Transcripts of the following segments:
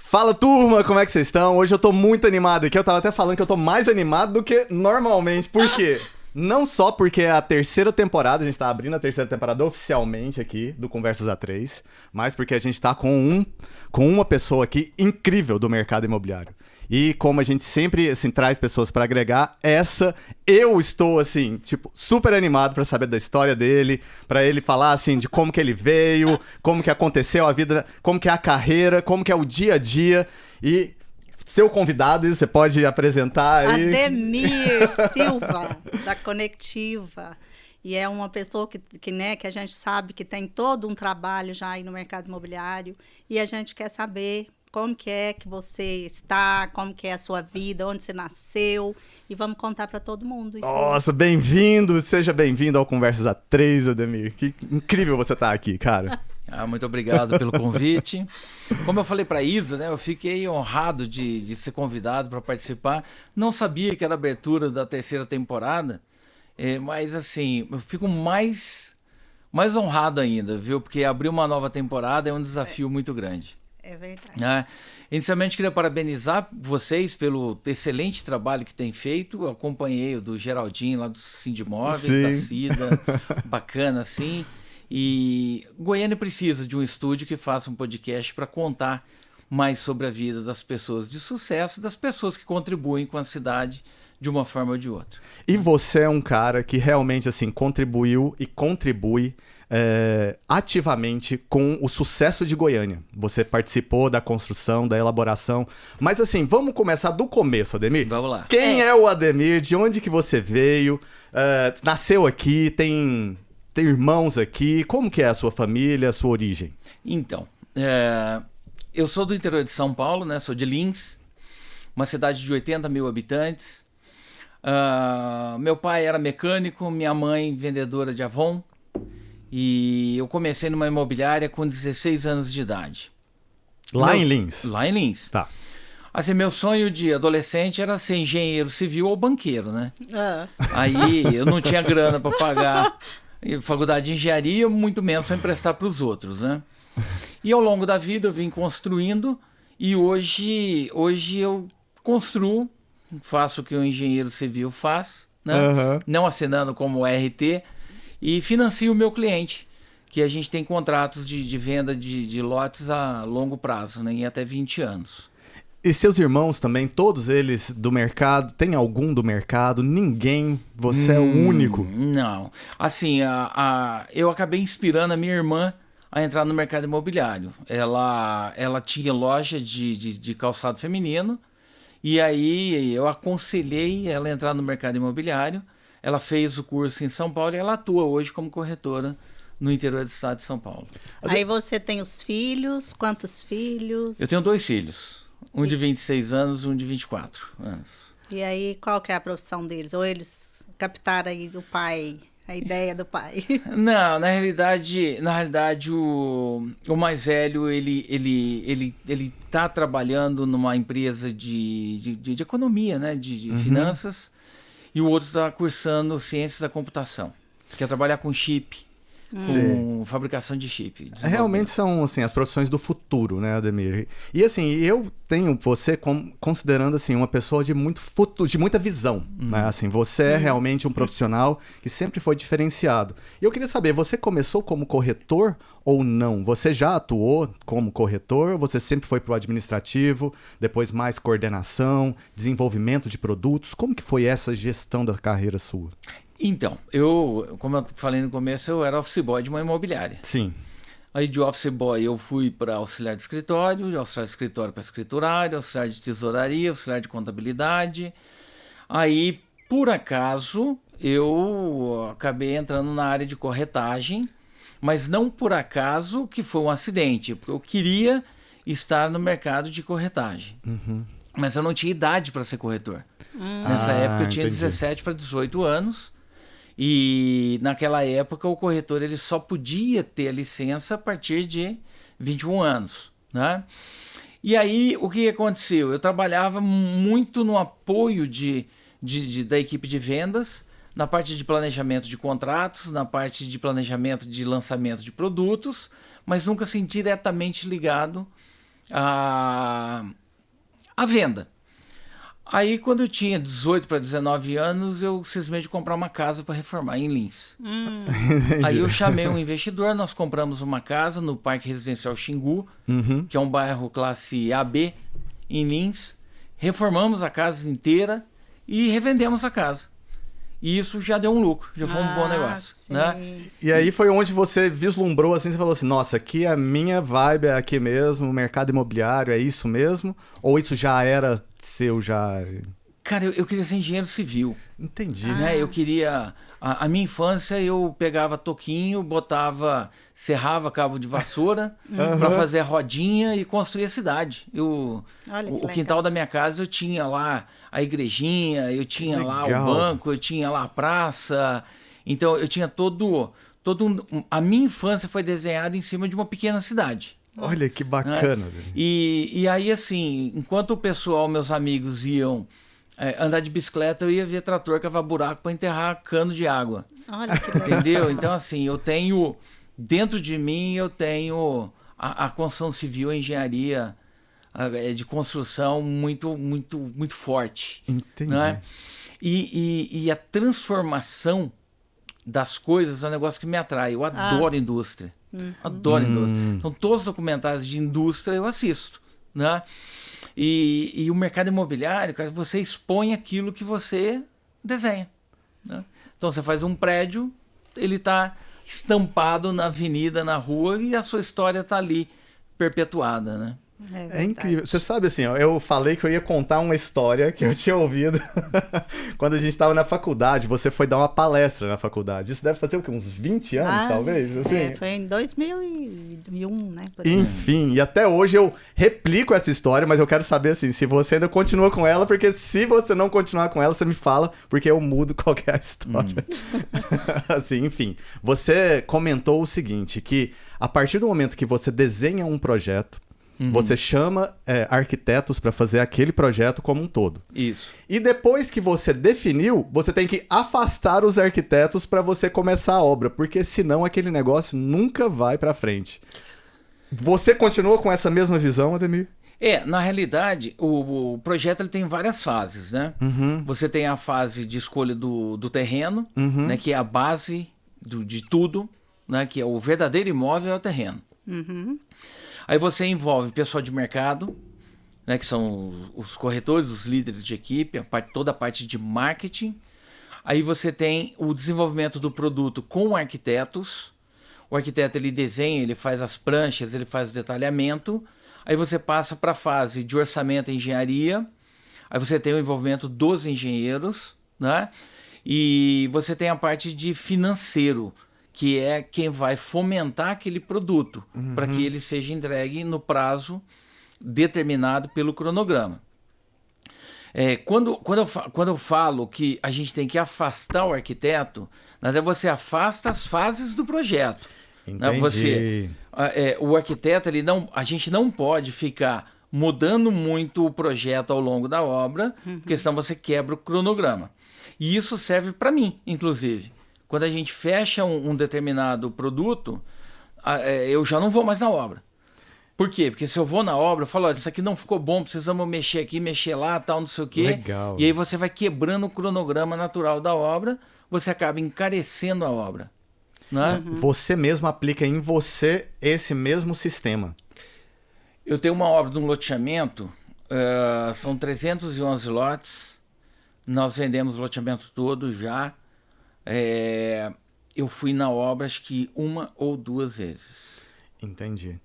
Fala, turma, como é que vocês estão? Hoje eu tô muito animado aqui, eu tava até falando que eu tô mais animado do que normalmente, por quê? Não só porque é a terceira temporada, a gente tá abrindo a terceira temporada oficialmente aqui do Conversas A3, mas porque a gente tá com uma pessoa aqui incrível do mercado imobiliário. E como a gente sempre, assim, traz pessoas pra agregar, eu estou, assim, tipo, super animado pra saber da história dele, pra ele falar, assim, de como que ele veio, como que aconteceu a vida, como que é a carreira, como que é o dia a dia. E seu convidado, você pode apresentar aí. Ademir Silva, da Conectiva. E é uma pessoa que a gente sabe que tem todo um trabalho já aí no mercado imobiliário. E a gente quer saber como que é que você está, como que é a sua vida, onde você nasceu. E vamos contar para todo mundo isso aí. Nossa, bem-vindo! Seja bem-vindo ao Conversas A3, Ademir. Que incrível você estar aqui, cara. Muito obrigado pelo convite. Como eu falei para a Isa, né, eu fiquei honrado de ser convidado para participar. Não sabia que era a abertura da terceira temporada, mas assim, eu fico mais honrado ainda, viu? Porque abrir uma nova temporada é um desafio muito grande. É verdade. Inicialmente, queria parabenizar vocês pelo excelente trabalho que têm feito. Eu acompanhei o do Geraldinho lá do Sindimóveis, da Cida, bacana assim. E Goiânia precisa de um estúdio que faça um podcast para contar mais sobre a vida das pessoas de sucesso, das pessoas que contribuem com a cidade de uma forma ou de outra. E você é um cara que realmente, assim, contribuiu e contribui ativamente com o sucesso de Goiânia. Você participou da construção, da elaboração. Mas assim, vamos começar do começo, Ademir. Vamos lá. Quem é o Ademir? De onde que você veio? Nasceu aqui? Tem irmãos aqui? Como que é a sua família, a sua origem? Então, eu sou do interior de São Paulo, né? Sou de Lins, uma cidade de 80 mil habitantes. Meu pai era mecânico, minha mãe vendedora de Avon. E eu comecei numa imobiliária com 16 anos de idade. Lá em Lins? Lá em Lins. Tá. Assim, meu sonho de adolescente era ser engenheiro civil ou banqueiro, né? Ah. Aí eu não tinha grana para pagar faculdade de engenharia, muito menos para emprestar para os outros, né? E ao longo da vida eu vim construindo e hoje eu construo, faço o que o engenheiro civil faz, né? Uhum. Não assinando como RT, e financio o meu cliente, que a gente tem contratos de venda de lotes a longo prazo, né? Em até 20 anos. E seus irmãos também, todos eles do mercado? Tem algum do mercado? Ninguém? Você é o único? Não. Assim, eu acabei inspirando a minha irmã a entrar no mercado imobiliário. Ela tinha loja de calçado feminino, e aí eu aconselhei ela a entrar no mercado imobiliário. Ela fez o curso em São Paulo e ela atua hoje como corretora no interior do estado de São Paulo. Aí você tem os filhos, quantos filhos? Eu tenho 2 filhos, um de 26 anos e um de 24 anos. E aí, qual que é a profissão deles? Ou eles captaram aí do pai, a ideia do pai? Não, na realidade o mais velho, ele tá trabalhando numa empresa de economia, né, de finanças. E o outro está cursando Ciências da Computação. Quer trabalhar com chip, com fabricação de chip. Realmente são, assim, as profissões do futuro, né, Ademir? E, assim, eu tenho você considerando, assim, uma pessoa de muita visão, né? Assim, você é realmente um profissional que sempre foi diferenciado. E eu queria saber, você começou como corretor ou não? Você já atuou como corretor? Ou você sempre foi para o administrativo, depois mais coordenação, desenvolvimento de produtos? Como que foi essa gestão da carreira sua? Então, como eu falei no começo, eu era office boy de uma imobiliária. Sim. Aí de office boy eu fui para auxiliar de escritório, de auxiliar de escritório para escriturário, auxiliar de tesouraria, auxiliar de contabilidade. Aí, por acaso, eu acabei entrando na área de corretagem, mas não por acaso que foi um acidente, porque eu queria estar no mercado de corretagem. Mas eu não tinha idade para ser corretor. Nessa época eu tinha 17 para 18 anos. E naquela época o corretor ele só podia ter a licença a partir de 21 anos, né? E aí o que aconteceu? Eu trabalhava muito no apoio da equipe de vendas, na parte de planejamento de contratos, na parte de planejamento de lançamento de produtos, mas nunca assim diretamente ligado a venda. Aí, quando eu tinha 18 para 19 anos, eu cismei de comprar uma casa para reformar em Lins. Aí eu chamei um investidor, nós compramos uma casa no Parque Residencial Xingu, que é um bairro classe AB, em Lins. Reformamos a casa inteira e revendemos a casa. E isso já deu um lucro, já foi um bom negócio. Né? E aí foi onde você vislumbrou, assim, você falou assim, nossa, aqui a minha vibe é aqui mesmo, o mercado imobiliário é isso mesmo? Ou isso já era seu, já... Cara, eu queria ser engenheiro civil. Entendi. Né? Eu queria... A minha infância, eu pegava toquinho, serrava cabo de vassoura para fazer a rodinha e construir a cidade. O quintal da minha casa, eu tinha lá a igrejinha, eu tinha lá o banco, eu tinha lá a praça. Então, eu tinha a minha infância foi desenhada em cima de uma pequena cidade. Olha que bacana. Né? E aí, assim, enquanto o pessoal, meus amigos, iam... andar de bicicleta, eu ia ver trator cavar buraco para enterrar cano de água. Olha que legal. Entendeu? Então, assim, eu tenho... Dentro de mim, eu tenho a construção civil, a engenharia de construção muito, muito, muito forte. Entendi. Né? E a transformação das coisas é um negócio que me atrai. Eu adoro indústria. Adoro indústria. Então, todos os documentários de indústria eu assisto. Né? E o mercado imobiliário, cara, você expõe aquilo que você desenha. Né? Então você faz um prédio, ele está estampado na avenida, na rua, e a sua história está ali perpetuada, né? É incrível. Você sabe assim, ó, eu falei que eu ia contar uma história que eu tinha ouvido quando a gente estava na faculdade. Você foi dar uma palestra na faculdade. Isso deve fazer o quê? Uns 20 anos, talvez? Assim? Foi em 2001, né? Enfim, e até hoje eu replico essa história, mas eu quero saber assim, se você ainda continua com ela, porque se você não continuar com ela, você me fala, porque eu mudo qualquer história. Assim, enfim, você comentou o seguinte, que a partir do momento que você desenha um projeto, você chama arquitetos para fazer aquele projeto como um todo. Isso. E depois que você definiu, você tem que afastar os arquitetos para você começar a obra, porque senão aquele negócio nunca vai para frente. Você continua com essa mesma visão, Ademir? Na realidade, o projeto ele tem várias fases, né? Você tem a fase de escolha do terreno, né, que é a base de tudo, né, que é o verdadeiro imóvel é o terreno. Aí você envolve pessoal de mercado, né, que são os corretores, os líderes de equipe, toda a parte de marketing. Aí você tem o desenvolvimento do produto com arquitetos. O arquiteto ele desenha, ele faz as pranchas, ele faz o detalhamento. Aí você passa para a fase de orçamento e engenharia. Aí você tem o envolvimento dos engenheiros, né? E você tem a parte de financeiro, que é quem vai fomentar aquele produto para que ele seja entregue no prazo determinado pelo cronograma. Quando eu falo que a gente tem que afastar o arquiteto, na verdade você afasta as fases do projeto. Entendi. Né? O arquiteto, a gente não pode ficar mudando muito o projeto ao longo da obra, porque senão você quebra o cronograma. E isso serve para mim, inclusive. Quando a gente fecha um determinado produto, eu já não vou mais na obra. Por quê? Porque se eu vou na obra, eu falo, olha, isso aqui não ficou bom, precisamos mexer aqui, mexer lá, tal, não sei o quê. Legal. E aí você vai quebrando o cronograma natural da obra, você acaba encarecendo a obra. Né? Você mesmo aplica em você esse mesmo sistema. Eu tenho uma obra de um loteamento, são 311 lotes, nós vendemos o loteamento todo já. Eu fui na obra acho que 1 ou 2 vezes. Entendi.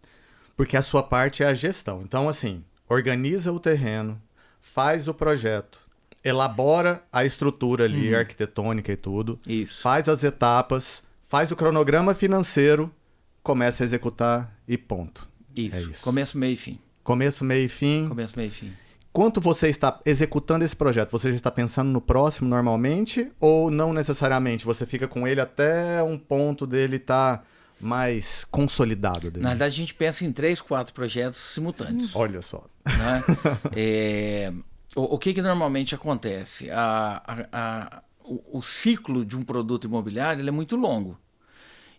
Porque a sua parte é a gestão. Então, assim, organiza o terreno, faz o projeto, elabora a estrutura ali, arquitetônica e tudo. Isso. Faz as etapas, faz o cronograma financeiro, começa a executar e ponto. Isso. É isso. Começo, meio e fim. Começo, meio e fim. Começo, meio e fim. Quanto você está executando esse projeto? Você já está pensando no próximo normalmente ou não necessariamente? Você fica com ele até um ponto dele estar mais consolidado? Na verdade, a gente pensa em 3, 4 projetos simultâneos. Olha só. Né? O que normalmente acontece? O ciclo de um produto imobiliário ele é muito longo.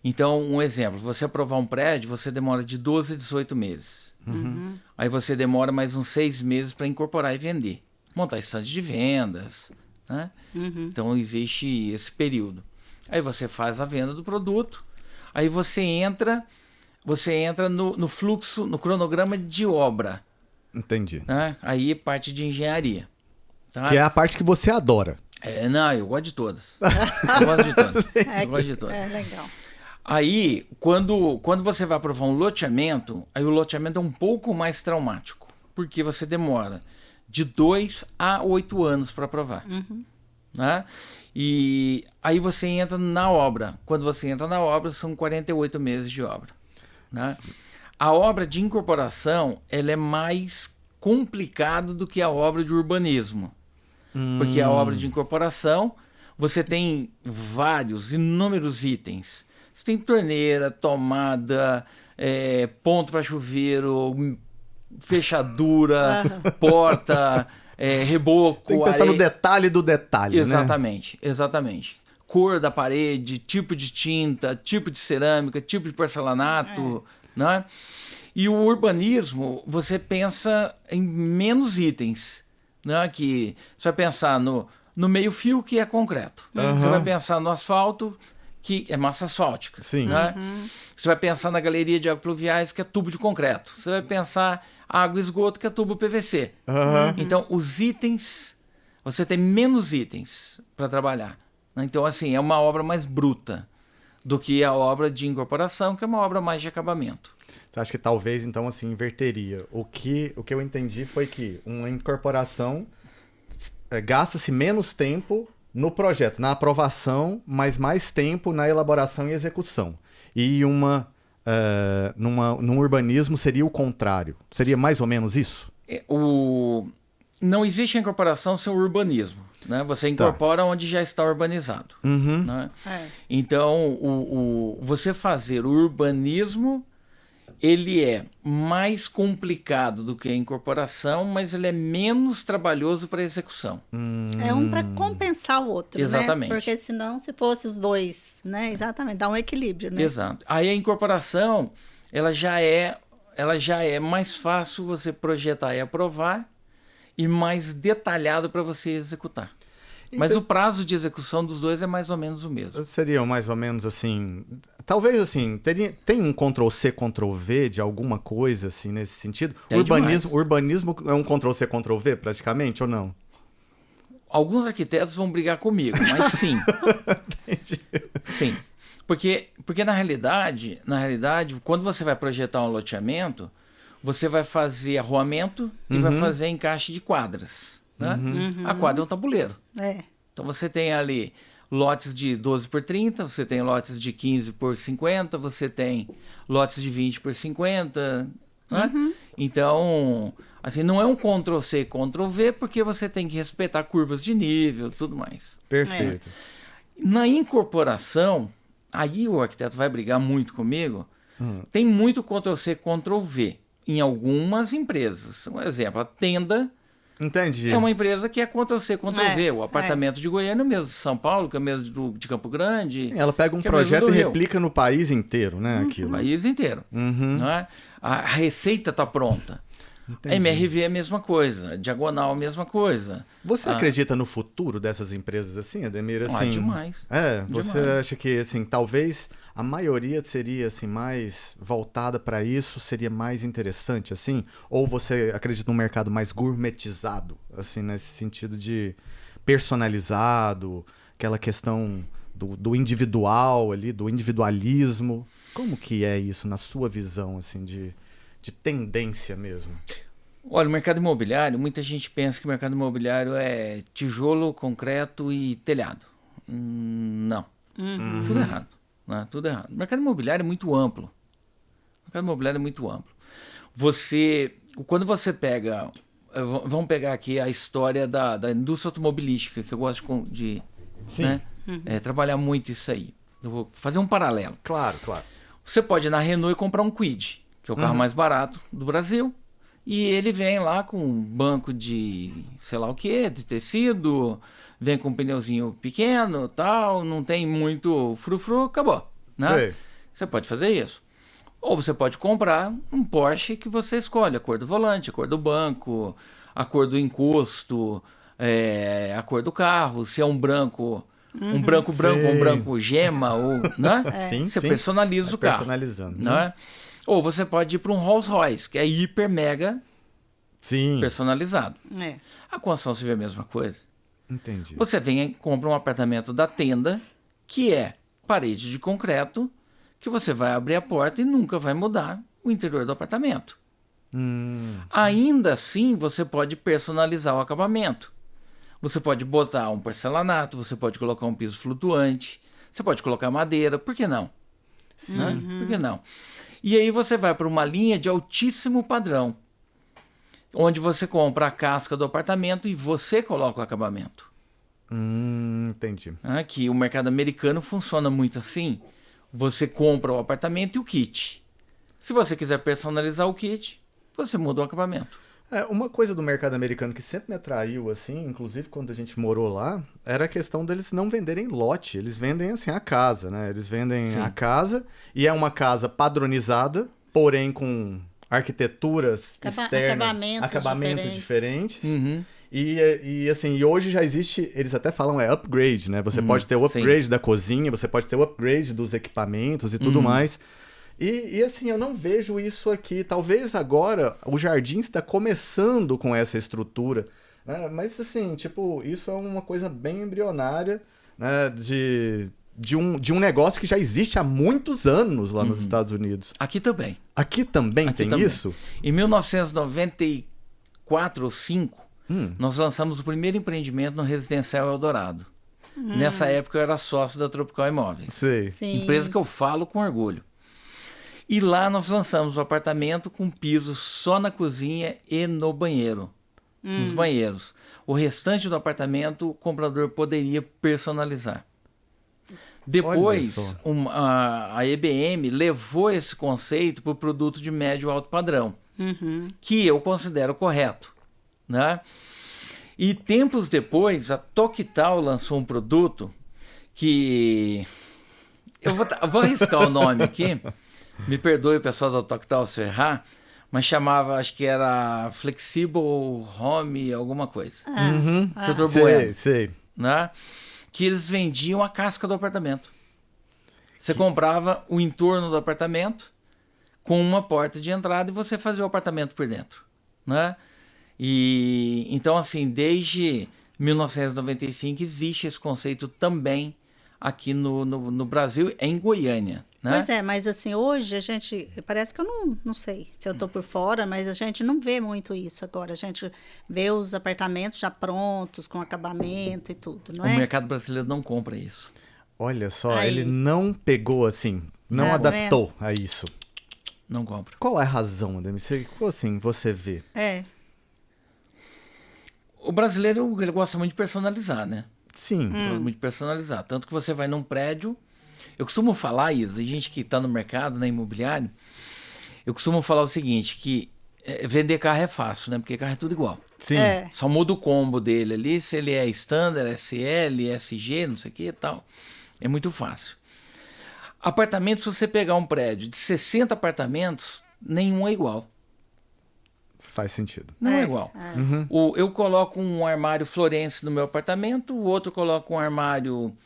Então, um exemplo, você aprovar um prédio, você demora de 12 a 18 meses. Aí você demora mais uns 6 meses para incorporar e vender. Montar estande de vendas, né? Então, existe esse período. Aí você faz a venda do produto, aí você entra no fluxo, no cronograma de obra. Entendi. Né? Aí parte de engenharia. Tá? Que é a parte que você adora. Não, eu gosto de todas. Eu gosto de todas. Eu gosto de todas. É legal. Aí, quando você vai aprovar um loteamento, aí o loteamento é um pouco mais traumático, porque você demora de 2 a 8 anos para aprovar. Né? E aí você entra na obra. Quando você entra na obra, são 48 meses de obra. Né? A obra de incorporação, ela é mais complicada do que a obra de urbanismo. Porque a obra de incorporação, você tem inúmeros itens. Você tem torneira, tomada, ponto para chuveiro, fechadura, porta, reboco, Tem que pensar no detalhe do detalhe, Exatamente, exatamente. Cor da parede, tipo de tinta, tipo de cerâmica, tipo de porcelanato, né? E o urbanismo, você pensa em menos itens, né? Que você vai pensar no meio-fio, que é concreto. Você vai pensar no asfalto, que é massa asfáltica. Sim. Né? Você vai pensar na galeria de águas pluviais, que é tubo de concreto. Você vai pensar água e esgoto, que é tubo PVC. Então, os itens, você tem menos itens para trabalhar. Né? Então, assim, é uma obra mais bruta do que a obra de incorporação, que é uma obra mais de acabamento. Você acha que talvez, então, assim, inverteria? O que eu entendi foi que uma incorporação gasta-se menos tempo no projeto, na aprovação, mas mais tempo na elaboração e execução. E num urbanismo seria o contrário. Seria mais ou menos isso? Não existe a incorporação sem o urbanismo. Né? Você incorpora onde já está urbanizado. Né? Então, você fazer o urbanismo, ele é mais complicado do que a incorporação, mas ele é menos trabalhoso para execução. É um para compensar o outro, Exatamente. né? Porque senão, se fosse os dois, né? Exatamente, dá um equilíbrio, né? Exato. Aí a incorporação, ela já é mais fácil você projetar e aprovar e mais detalhado para você executar. Mas o prazo de execução dos dois é mais ou menos o mesmo. Seria mais ou menos assim... Talvez assim, tem um Ctrl-C, Ctrl-V de alguma coisa assim nesse sentido? Urbanismo é um Ctrl-C, Ctrl-V praticamente ou não? Alguns arquitetos vão brigar comigo, mas sim. Entendi. Sim. Porque na realidade, quando você vai projetar um loteamento, você vai fazer arruamento e vai fazer encaixe de quadras. Né? A quadra é um tabuleiro. Então você tem ali lotes de 12 por 30, você tem lotes de 15 por 50, você tem lotes de 20 por 50. Né? Então, assim, não é um Ctrl-C, Ctrl-V, porque você tem que respeitar curvas de nível e tudo mais. Perfeito. Na incorporação, aí o arquiteto vai brigar muito comigo, tem muito Ctrl-C, Ctrl-V em algumas empresas. Um exemplo, a Tenda. Entendi. É uma empresa que é Ctrl-C, Ctrl-V. O apartamento de Goiânia mesmo, de São Paulo, que é mesmo de Campo Grande. Sim, ela pega um projeto e replica no país inteiro, né? Aquilo. No país inteiro. Não é? A receita está pronta. Entendi. A MRV é a mesma coisa. Diagonal é a mesma coisa. Você acredita no futuro dessas empresas assim, Ademir? Assim, demais. Você acha que assim, talvez a maioria seria assim mais voltada para isso, seria mais interessante assim? Ou você acredita num mercado mais gourmetizado, assim, nesse sentido de personalizado, aquela questão do individual ali, do individualismo? Como que é isso na sua visão assim de tendência mesmo? Olha, o mercado imobiliário, muita gente pensa que o mercado imobiliário é tijolo, concreto e telhado. Não. Tudo errado. Né? Tudo errado. O mercado imobiliário é muito amplo. Quando você pega... Vamos pegar aqui a história da indústria automobilística, que eu gosto de né? Trabalhar muito isso aí. Eu vou fazer um paralelo. Claro. Você pode ir na Renault e comprar um Kwid, que é o carro mais barato do Brasil, e ele vem lá com um banco de sei lá o que, de tecido, vem com um pneuzinho pequeno, tal, não tem muito frufru, acabou. Né? Você pode fazer isso. Ou você pode comprar um Porsche que você escolhe a cor do volante, a cor do banco, a cor do encosto, a cor do carro, se é um branco, um branco, um branco gema, ou, né? Sim, Você sim. personaliza o carro. Personalizando. Né? Ou você pode ir para um Rolls Royce, que é hiper mega Sim. personalizado. É. A construção civil é a mesma coisa. Entendi. Você vem e compra um apartamento da tenda, que é parede de concreto, que você vai abrir a porta e nunca vai mudar o interior do apartamento. Ainda assim, você pode personalizar o acabamento. Você pode botar um porcelanato, você pode colocar um piso flutuante, você pode colocar madeira, por que não? Né? Por que não? E aí você vai para uma linha de altíssimo padrão, onde você compra a casca do apartamento e você coloca o acabamento. Entendi. Que o mercado americano funciona muito assim. Você compra o apartamento e o kit. Se você quiser personalizar o kit, você muda o acabamento. Uma coisa do mercado americano que sempre me atraiu, assim, inclusive quando a gente morou lá, era a questão deles não venderem lote. Eles vendem, assim, a casa, né? Eles vendem Sim. a casa e é uma casa padronizada, porém com arquiteturas externas, acabamentos diferentes. E assim, e hoje já existe, eles até falam upgrade, né? Você pode ter o upgrade da cozinha, você pode ter o upgrade dos equipamentos e tudo mais. E assim, eu não vejo isso aqui. Talvez agora o Jardim está começando com essa estrutura, né? Mas assim, tipo, isso é uma coisa bem embrionária, né? De um negócio que já existe há muitos anos lá nos Estados Unidos. Aqui também. Aqui também Aqui tem também. isso? Em 1994 ou 5, nós lançamos o primeiro empreendimento no Residencial Eldorado. Nessa época eu era sócio da Tropical Imóveis. Sei. Sim. Empresa que eu falo com orgulho. E lá nós lançamos o apartamento com piso só na cozinha e no banheiro. Nos banheiros. O restante do apartamento o comprador poderia personalizar. Depois, a EBM levou esse conceito para o produto de médio e alto padrão, que eu considero correto. Né? E tempos depois, a Toquital lançou um produto que... Eu vou arriscar o nome aqui, me perdoe o pessoal da Toquital se eu errar, mas chamava, acho que era Flexible Home alguma coisa. Setor Bueno. Sei. Né? Que eles vendiam a casca do apartamento. Você comprava o entorno do apartamento com uma porta de entrada e você fazia o apartamento por dentro. Né? E então, assim, desde 1995 existe esse conceito também aqui no Brasil, em Goiânia. Né? Pois é, mas assim, hoje a gente, parece que eu não sei se eu estou por fora, mas a gente não vê muito isso agora. A gente vê os apartamentos já prontos, com acabamento e tudo, não é? O mercado brasileiro não compra isso. Olha só, Aí. ele não pegou assim, não Tá adaptou a isso. Não compra. Qual é a razão, Ademir? Como assim você vê? O brasileiro, ele gosta muito de personalizar, né? Sim. Gosta muito de personalizar. Tanto que você vai num prédio... Eu costumo falar, Isa, e gente que está no mercado, na imobiliário, eu costumo falar o seguinte, que vender carro é fácil, né? Porque carro é tudo igual. Sim. Só muda o combo dele ali, se ele é Standard, SL, SG, não sei o que e tal. É muito fácil. Apartamento, se você pegar um prédio de 60 apartamentos, nenhum é igual. Faz sentido. Não é igual. Eu coloco um armário Florence no meu apartamento, o outro coloca um armário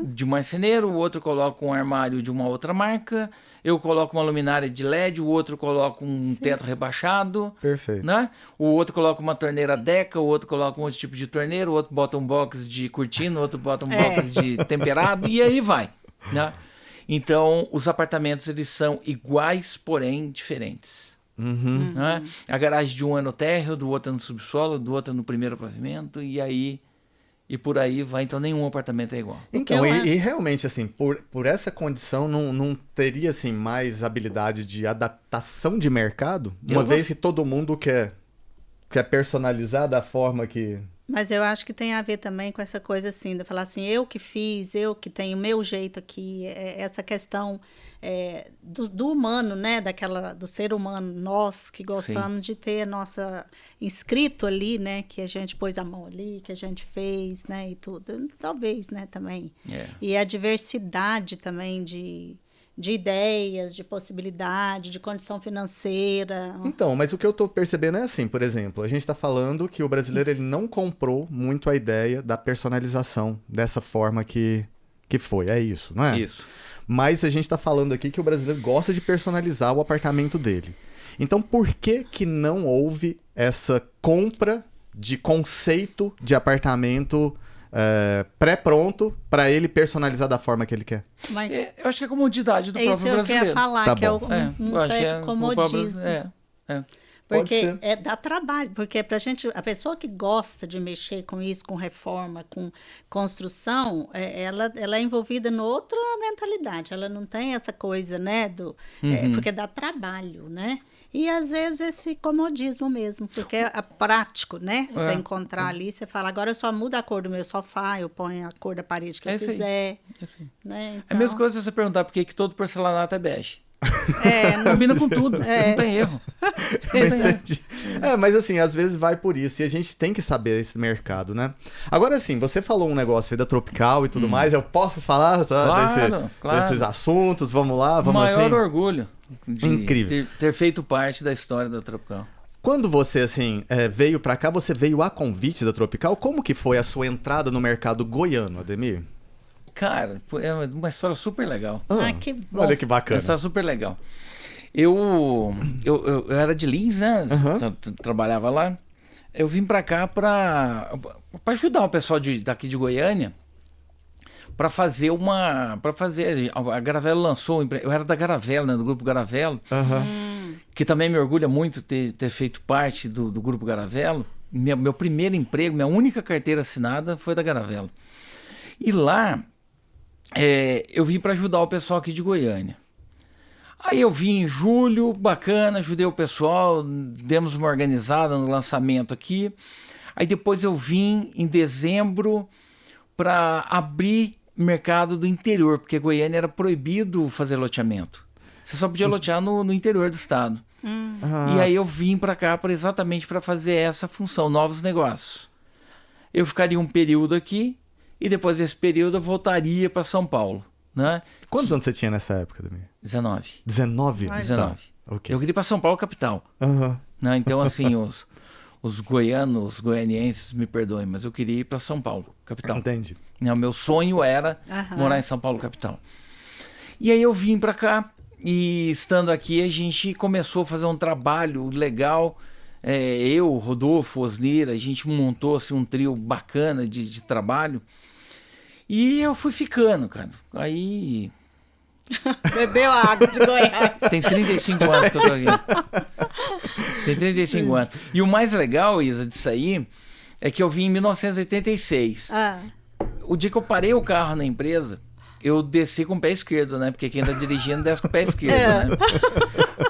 de marceneiro, o outro coloca um armário de uma outra marca, eu coloco uma luminária de LED, o outro coloca um teto rebaixado. Perfeito. Né? O outro coloca uma torneira Deca, o outro coloca um outro tipo de torneira, o outro bota um box de cortina, o outro bota um box de temperado, e aí vai. Né? Então, os apartamentos, eles são iguais, porém diferentes. Né? A garagem de um é no térreo, do outro é no subsolo, do outro é no primeiro pavimento, e aí... E por aí vai, então nenhum apartamento é igual. Então, e realmente, assim, por essa condição, não teria, assim, mais habilidade de adaptação de mercado? Uma vez que todo mundo quer personalizar da forma que... Mas eu acho que tem a ver também com essa coisa, assim, de falar assim, eu que fiz, eu que tenho o meu jeito aqui, essa questão do humano, né, do ser humano, nós que gostamos de ter a nossa inscrito ali, né, que a gente pôs a mão ali, que a gente fez, né, e tudo, talvez, né, também. E a diversidade também de de ideias, de possibilidade, de condição financeira. Então, mas o que eu tô percebendo é assim, por exemplo, a gente tá falando que o brasileiro ele não comprou muito a ideia da personalização dessa forma que foi, é isso, não é? Isso. Mas a gente tá falando aqui que o brasileiro gosta de personalizar o apartamento dele. Então, por que não houve essa compra de conceito de apartamento pré-pronto para ele personalizar da forma que ele quer? Mas Eu acho que é a comodidade do é isso próprio que eu brasileiro. quero falar, Tá que é bom. um eu acho que certo o próprio- comodismo. é. Pode Porque ser. dá trabalho, porque pra gente, a pessoa que gosta de mexer com isso, com reforma, com construção, ela é envolvida em outra mentalidade. Ela não tem essa coisa, né, porque dá trabalho, né? E às vezes esse comodismo mesmo, porque é prático, né? Você encontrar ali, você fala, agora eu só mudo a cor do meu sofá, eu ponho a cor da parede que eu isso aí. quiser. Isso aí. Né? É a mesma coisa se você perguntar por que todo porcelanato é bege. Não, Combina com tudo, não tem erro. Entendi. Mas assim, às vezes vai por isso. E a gente tem que saber esse mercado, né? Agora sim, você falou um negócio aí da Tropical e tudo mais. Eu posso falar Claro. desses assuntos? Vamos lá, O vamos maior assim? orgulho de Incrível. ter feito parte da história da Tropical. Quando você, assim, veio pra cá, você veio a convite da Tropical. Como que foi a sua entrada no mercado goiano, Ademir? Cara, é uma história super legal. que bom. Olha que Uma bacana. história super legal. Eu era de Lins, né? Trabalhava lá. Eu vim pra cá pra ajudar o pessoal daqui de Goiânia pra fazer a Garavelo lançou, eu era da Garavelo, né, do grupo Garavelo, que também me orgulha muito ter feito parte do grupo Garavelo. Meu primeiro emprego, minha única carteira assinada foi da Garavelo. E lá eu vim para ajudar o pessoal aqui de Goiânia. Aí eu vim em julho, bacana, ajudei o pessoal, demos uma organizada no lançamento aqui. Aí depois eu vim em dezembro para abrir mercado do interior, porque Goiânia era proibido fazer loteamento. Você só podia lotear no interior do estado. E aí eu vim para cá exatamente para fazer essa função, novos negócios. Eu ficaria um período aqui e depois desse período eu voltaria para São Paulo, né? Quantos anos você tinha nessa época, Ademir? 19. 19? Ai, 19. Ok. Eu queria ir para São Paulo, capital. Né? Então, assim, os goianienses me perdoem, mas eu queria ir para São Paulo, capital. Entendi. Né? O meu sonho era morar em São Paulo, capital. E aí eu vim para cá e, estando aqui, a gente começou a fazer um trabalho legal. Eu, Rodolfo, Osnir, a gente montou assim, um trio bacana de trabalho. E eu fui ficando, cara. Aí... Bebeu a água de Goiás. Tem 35 anos que eu tô aqui. Tem 35 anos. E o mais legal, Isa, disso aí, é que eu vim em 1986. O dia que eu parei o carro na empresa, eu desci com o pé esquerdo, né? Porque quem tá dirigindo desce com o pé esquerdo, né?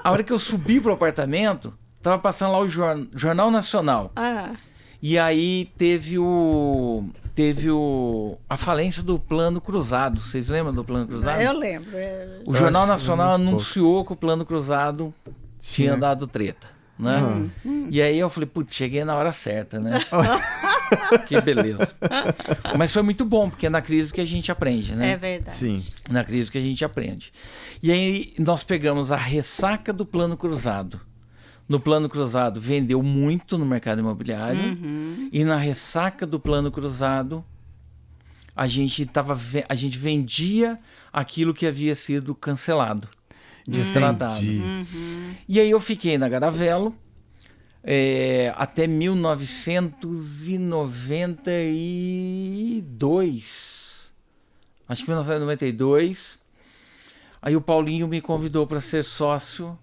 A hora que eu subi pro apartamento, tava passando lá o Jornal Nacional. E aí teve a falência do Plano Cruzado. Vocês lembram do Plano Cruzado? Eu lembro. O Jornal acho Nacional muito anunciou que o Plano Cruzado tinha dado treta, né? E aí eu falei, putz, cheguei na hora certa, né? Que beleza. Mas foi muito bom, porque é na crise que a gente aprende, né? É verdade. Sim. Na crise que a gente aprende. E aí nós pegamos a ressaca do Plano Cruzado. No Plano Cruzado vendeu muito no mercado imobiliário. E na ressaca do Plano Cruzado a gente vendia aquilo que havia sido cancelado, destratado. E aí eu fiquei na Garavelo até 1992. Acho que 1992. Aí o Paulinho me convidou para ser sócio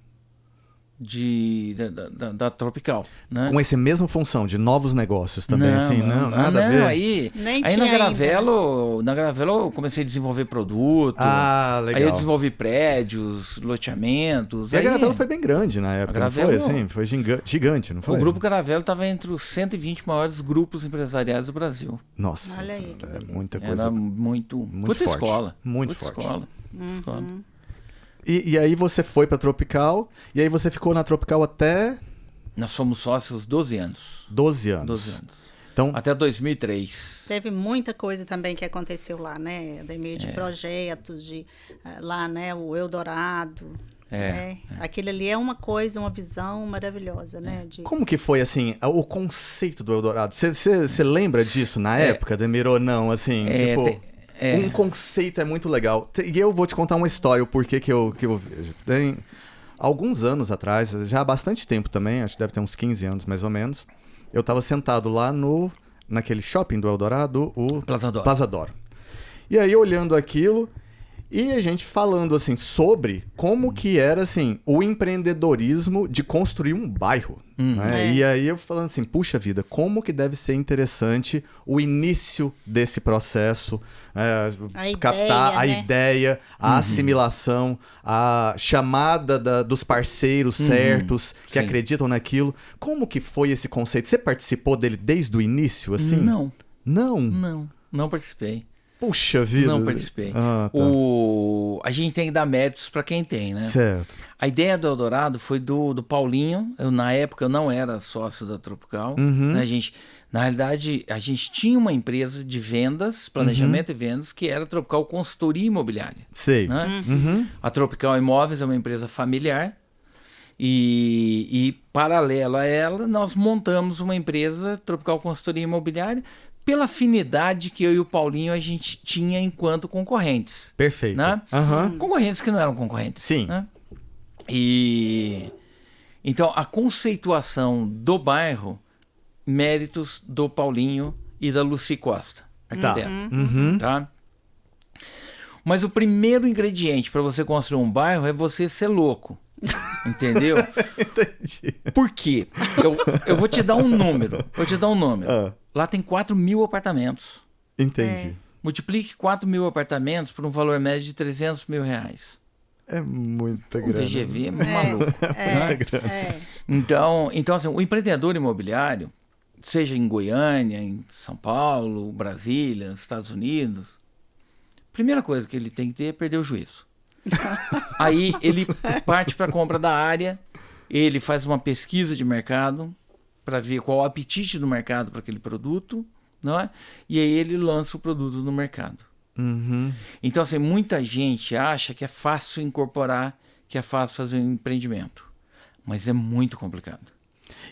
da Tropical, né? Com essa mesma função de novos negócios também, nada a ver. Aí Nem na tinha Garavelo eu comecei a desenvolver produto. Legal. Aí eu desenvolvi prédios, loteamentos. E a aí, Garavelo foi bem grande na época, não foi? Garavelo- Assim, foi gigante, não foi? O Grupo Garavelo estava entre os 120 maiores grupos empresariais do Brasil. Nossa, Olha aí, é muita coisa. Era muito forte. escola. Muito Puta forte. escola. E aí você foi pra Tropical, e aí você ficou na Tropical até Nós somos sócios 12 anos. 12 anos. 12 anos. Então, Até 2003. Teve muita coisa também que aconteceu lá, né? Ademir, de projetos, lá, né? O Eldorado. Né? Aquilo ali é uma coisa, uma visão maravilhosa, né? como que foi, assim, o conceito do Eldorado? Você lembra disso na época, Ademir, ou não? Assim, tipo, um conceito é muito legal. E eu vou te contar uma história, o porquê que eu vejo. Tem alguns anos atrás, já há bastante tempo também, acho que deve ter uns 15 anos mais ou menos, eu tava sentado lá naquele shopping do Eldorado, o Plaza D'Oro. E aí, olhando aquilo, e a gente falando, assim, sobre como que era, assim, o empreendedorismo de construir um bairro. Né? E aí eu falando assim, puxa vida, como que deve ser interessante o início desse processo, captar a ideia, a assimilação, a chamada dos parceiros certos que acreditam naquilo. Como que foi esse conceito? Você participou dele desde o início, assim? Não. Não? Não participei. Puxa vida. Não participei. Tá. A gente tem que dar méritos para quem tem, né? Certo. A ideia do Eldorado foi do Paulinho. Na época, eu não era sócio da Tropical. Né? Na realidade, a gente tinha uma empresa de vendas, planejamento e vendas, que era a Tropical Consultoria Imobiliária. Sei. Né? A Tropical Imóveis é uma empresa familiar. E paralelo a ela, nós montamos uma empresa, Tropical Consultoria Imobiliária, pela afinidade que eu e o Paulinho a gente tinha enquanto concorrentes. Perfeito. Né? Concorrentes que não eram concorrentes. Sim. Né? Então, a conceituação do bairro, méritos do Paulinho e da Lucy Costa, arquiteta. Tá? Mas o primeiro ingrediente para você construir um bairro é você ser louco. Entendeu? Entendi. Por quê? Eu vou te dar um número. Lá tem 4.000 apartamentos. Entendi. Multiplique 4.000 apartamentos por um valor médio de R$300 mil. É muita O grana. VGV é maluco. Então, assim, o empreendedor imobiliário, seja em Goiânia, em São Paulo, Brasília, nos Estados Unidos, a primeira coisa que ele tem que ter é perder o juízo. Aí ele parte para a compra da área, ele faz uma pesquisa de mercado para ver qual o apetite do mercado para aquele produto, não é? E aí ele lança o produto no mercado. Então, assim, muita gente acha que é fácil incorporar, que é fácil fazer um empreendimento, mas é muito complicado.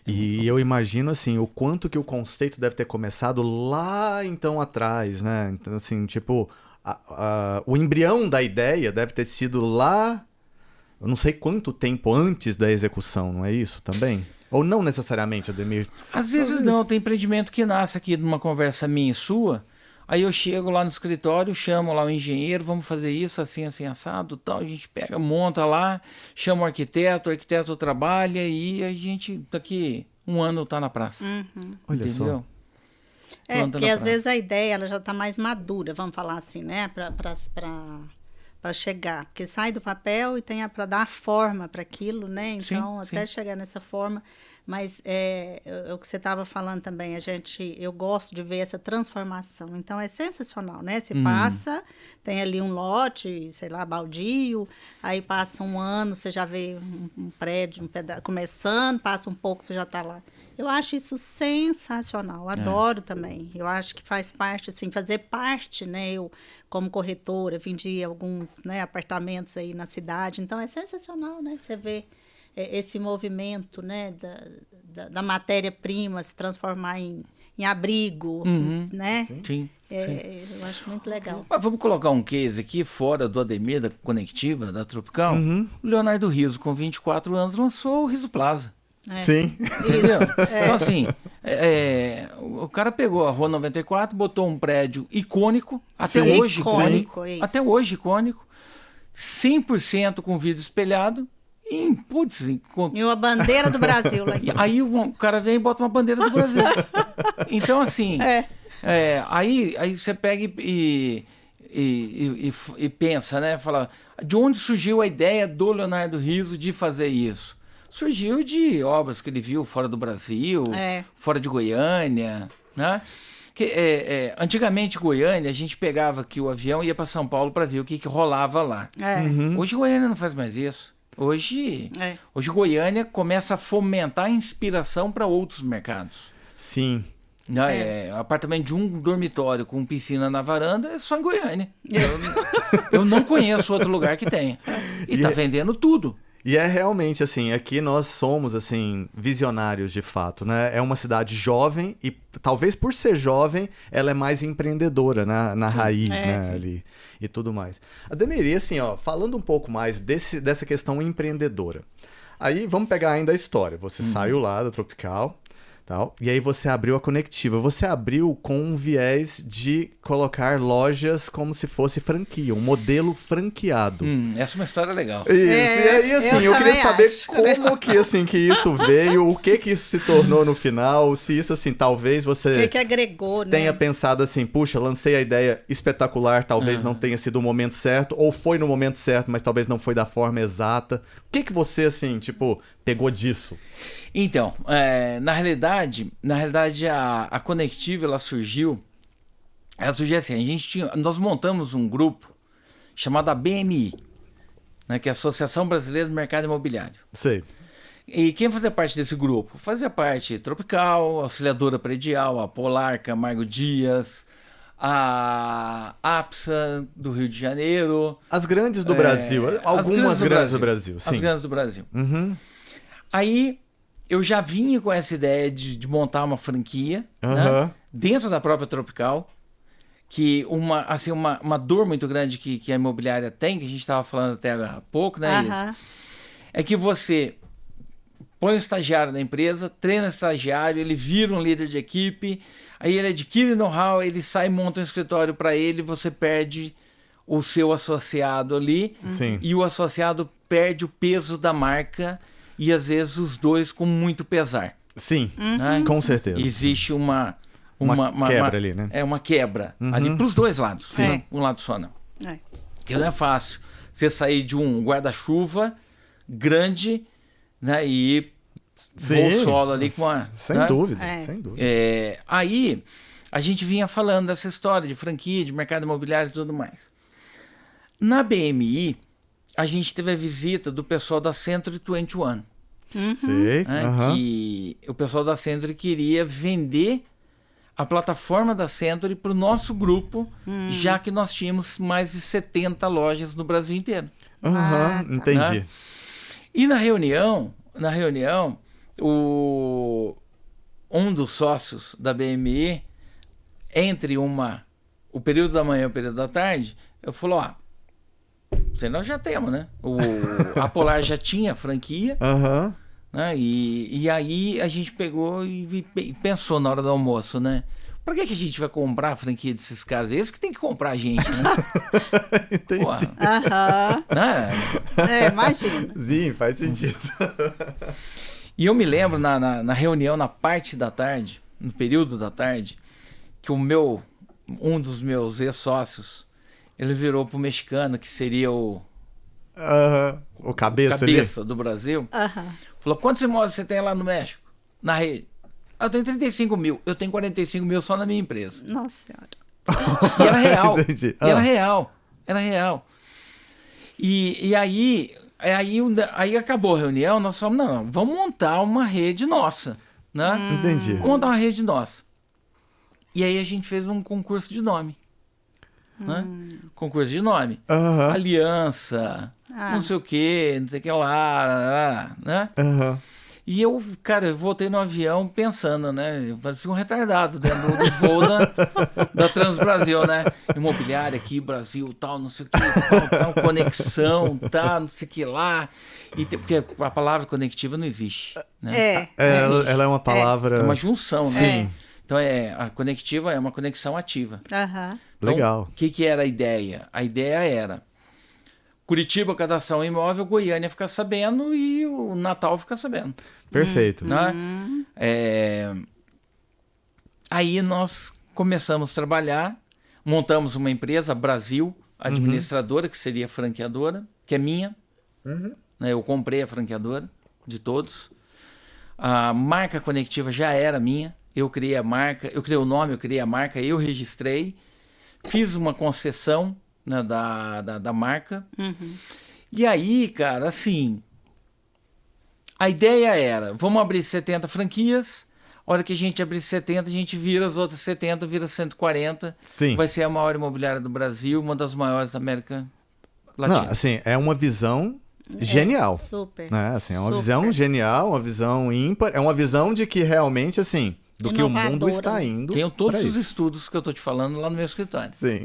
E eu imagino, assim, o quanto que o conceito deve ter começado lá, então, atrás, né? Então, assim, tipo, o embrião da ideia deve ter sido lá, eu não sei quanto tempo antes da execução, não é isso também? Ou não necessariamente, Ademir? Às vezes não, tem empreendimento que nasce aqui de uma conversa minha e sua, aí eu chego lá no escritório, chamo lá o engenheiro, vamos fazer isso, assim, assim, assado, tal, a gente pega, monta lá, chama o arquiteto trabalha e a gente, daqui um ano tá na praça. Olha entendeu? só. Porque às vezes a ideia ela já está mais madura, vamos falar assim, né? Para chegar. Porque sai do papel e tem para dar a forma para aquilo, né? Então, até chegar nessa forma. Mas é o que você estava falando também, eu gosto de ver essa transformação. Então, é sensacional, né? Você passa, tem ali um lote, sei lá, baldio, aí passa um ano, você já vê um prédio começando, passa um pouco, você já está lá. Eu acho isso sensacional, adoro também. Eu acho que faz parte, assim, fazer parte, né? Eu, como corretora, vendi alguns, né, apartamentos aí na cidade, então é sensacional, né? Você vê esse movimento, né, da matéria-prima se transformar em abrigo, né? Sim. Eu acho muito legal. Mas vamos colocar um case aqui, fora do Ademir, da Conectiva, da Tropical. O Leonardo Riso, com 24 anos, lançou o Riso Plaza. Sim. Entendeu? Então, assim, o cara pegou a Rua 94, botou um prédio icônico, até hoje icônico, 100% com vidro espelhado, e, putz... E uma bandeira do Brasil lá em cima. Aí o cara vem e bota uma bandeira do Brasil. Então, assim, aí você pega e pensa, né? Fala, de onde surgiu a ideia do Leonardo Riso de fazer isso? Surgiu de obras que ele viu fora do Brasil, fora de Goiânia, né? Antigamente, Goiânia, a gente pegava aqui o avião e ia para São Paulo para ver o que rolava lá. Hoje, Goiânia não faz mais isso. Hoje Goiânia começa a fomentar a inspiração para outros mercados. Sim. Apartamento de um dormitório com piscina na varanda é só em Goiânia. Eu não conheço outro lugar que tenha. E tá vendendo tudo. E é realmente assim, aqui nós somos assim visionários de fato, né? É uma cidade jovem e talvez por ser jovem, ela é mais empreendedora, né? Na raiz, né? Sim. Ali e tudo mais. Ademir, assim, ó, falando um pouco mais dessa questão empreendedora. Aí vamos pegar ainda a história. Você saiu lá da Tropical, tal, e aí você abriu a Conectiva. Você abriu com um viés de colocar lojas como se fosse franquia, um modelo franqueado. Essa é uma história legal. Isso, e aí assim, eu queria saber acho, como que assim que isso veio, o que isso se tornou no final, se isso assim, talvez O você que agregou, né? tenha pensado assim, puxa, lancei a ideia espetacular, talvez não tenha sido o momento certo, ou foi no momento certo, mas talvez não foi da forma exata. O que você assim, tipo, pegou disso? Então, na realidade a Conectiva ela surgiu assim, nós montamos um grupo chamado ABMI, né, que é a Associação Brasileira do Mercado Imobiliário. Sei. E quem fazia parte desse grupo? Fazia parte Tropical, Auxiliadora Predial, a Polar, Camargo Dias, a APSA do Rio de Janeiro. As grandes do Brasil, algumas grandes do Brasil, sim. As grandes do Brasil. Uhum. Aí eu já vinha com essa ideia de montar uma franquia, Aham. né, dentro da própria Tropical, que uma dor muito grande que a imobiliária tem, que a gente estava falando até há pouco, né, Isa? É que você põe o estagiário na empresa, treina o estagiário, ele vira um líder de equipe, aí ele adquire know-how, ele sai e monta um escritório para ele, você perde o seu associado ali, Sim. e o associado perde o peso da marca, e às vezes os dois com muito pesar. Sim, Né? com certeza. Existe uma quebra ali, né? É uma quebra ali para os dois lados. Sim. Né? Um lado só não. É. Porque não é fácil você sair de um guarda-chuva grande, né, e ir voo solo ali com a... Sem né? dúvida, É. sem dúvida. Aí a gente vinha falando dessa história de franquia, de mercado imobiliário e tudo mais. Na BMI, a gente teve a visita do pessoal da Century 21. Sei, Né, aham. que o pessoal da Century queria vender a plataforma da Century para o nosso grupo, já que nós tínhamos mais de 70 lojas no Brasil inteiro. Aham, Ah, tá. entendi. Né? E na reunião, um dos sócios da BMI, entre o período da manhã e o período da tarde, eu falou, nós já temos, né? A Polar já tinha franquia, Aham. né? E aí a gente pegou e pensou na hora do almoço, né? Pra que a gente vai comprar a franquia desses caras? Esse que tem que comprar a gente, né? Entendi. Pô, Aham. né? Imagina. Sim, faz sentido. E eu me lembro na reunião, na parte da tarde, no período da tarde, que um dos meus ex-sócios, ele virou pro mexicano, que seria o Aham. O cabeça ali. do Brasil, Aham. falou, quantos imóveis você tem lá no México? Na rede? Eu tenho 35 mil, eu tenho 45 mil só na minha empresa. Nossa Senhora. E era real. Entendi. E era real. Era real. E aí acabou a reunião, nós falamos, não, vamos montar uma rede nossa, né? Entendi. Vamos montar uma rede nossa. E aí a gente fez um concurso de nome. Né? Concurso de nome. Aham. Aliança, não sei o que, não sei o que lá, né? Aham. E eu voltei no avião pensando, né? Eu parecia um retardado dentro do voo da Transbrasil, né? Imobiliária aqui, Brasil, tal, não sei o que, tal, conexão, tal, não sei o que lá. Porque a palavra conectiva não existe, né? Ela é uma palavra... É uma junção, né? Sim. Então, a conectiva é uma conexão ativa. Aham. Então, Legal. O que era a ideia? A ideia era Curitiba cadastrar um imóvel, Goiânia ficar sabendo e o Natal ficar sabendo. Perfeito. Né? Aí nós começamos a trabalhar, montamos uma empresa, Brasil, administradora, que seria franqueadora, que é minha. Né? Eu comprei a franqueadora de todos. A marca conectiva já era minha. Eu criei a marca, eu criei o nome, eu criei a marca, eu registrei. Fiz uma concessão, né, da marca. E aí, cara, assim, a ideia era, vamos abrir 70 franquias, A hora que a gente abrir 70, a gente vira as outras 70, vira 140. Sim. Vai ser a maior imobiliária do Brasil, uma das maiores da América Latina. Não, assim, é uma visão genial. Super. Né? Assim, é uma Super. visão genial, uma visão ímpar. É uma visão de que realmente, assim, do que o mundo Inovadora, está né? indo. Tenho todos pra os isso. estudos que eu tô te falando lá no meu escritório. Sim.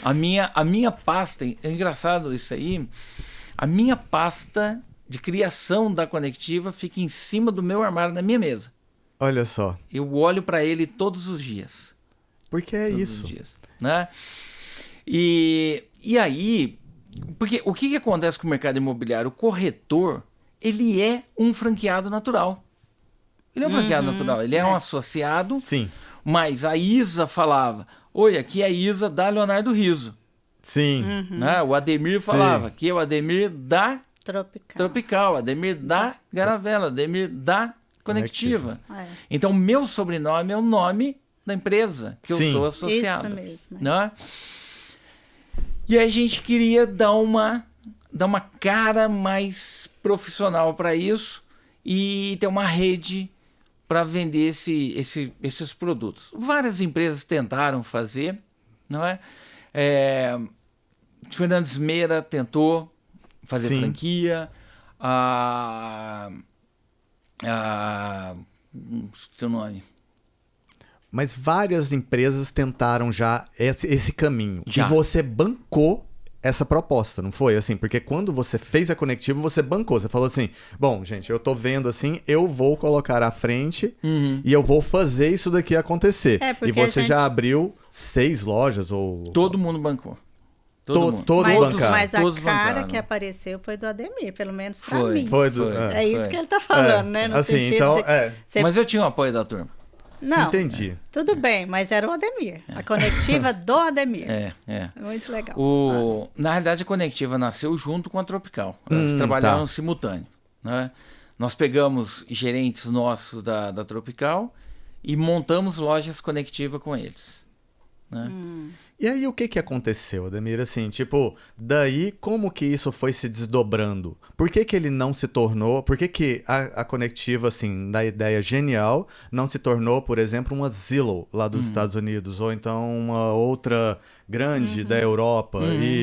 A minha pasta, é engraçado isso aí, a minha pasta de criação da Conectiva fica em cima do meu armário, na minha mesa. Olha só. Eu olho para ele todos os dias. Porque é Todos isso. os dias, né? E aí, porque o que acontece com o mercado imobiliário? O corretor, ele é um franqueado natural. Ele é um franqueado natural, ele é um associado, Sim. mas a Isa falava, oi, aqui é a Isa da Leonardo Riso. Sim. Né? O Ademir falava, aqui é o Ademir da Tropical. Tropical, Ademir da Garavela, Ademir da Conectiva. É. Então, meu sobrenome é o nome da empresa que Sim. eu sou associado. Isso mesmo. Né? E a gente queria dar uma cara mais profissional para isso e ter uma rede para vender esses produtos. Várias empresas tentaram fazer, não é? Fernandes Meira tentou fazer Sim. franquia, seu nome. Mas várias empresas tentaram já esse caminho. Já. E você bancou essa proposta, não foi? Assim, porque quando você fez a Conectiva, você bancou. Você falou assim, bom, gente, eu tô vendo assim, eu vou colocar à frente e eu vou fazer isso daqui acontecer. É, E porque você a gente- já abriu 6 lojas ou... Todo mundo bancou. Todo mundo. todos bancaram. Mas a Todos cara bancaram. que apareceu foi do Ademir, pelo menos pra Foi. mim. Foi do... Foi. É isso Foi. que ele tá falando, né? No assim, sentido então, de... Você- Mas eu tinha o apoio da turma. Não, entendi. tudo bem, mas era o Ademir. A conectiva do Ademir. É. Muito legal. Na realidade, a Conectiva nasceu junto com a Tropical. Elas trabalharam tá. simultâneo. Né? Nós pegamos gerentes nossos da Tropical e montamos lojas Conectiva com eles. Né? E aí, o que aconteceu, Ademir? Assim, tipo, daí como que isso foi se desdobrando? Por que ele não se tornou... Por que a Conectiva, assim, da ideia genial, não se tornou, por exemplo, uma Zillow lá dos Estados Unidos? Ou então uma outra grande da Europa,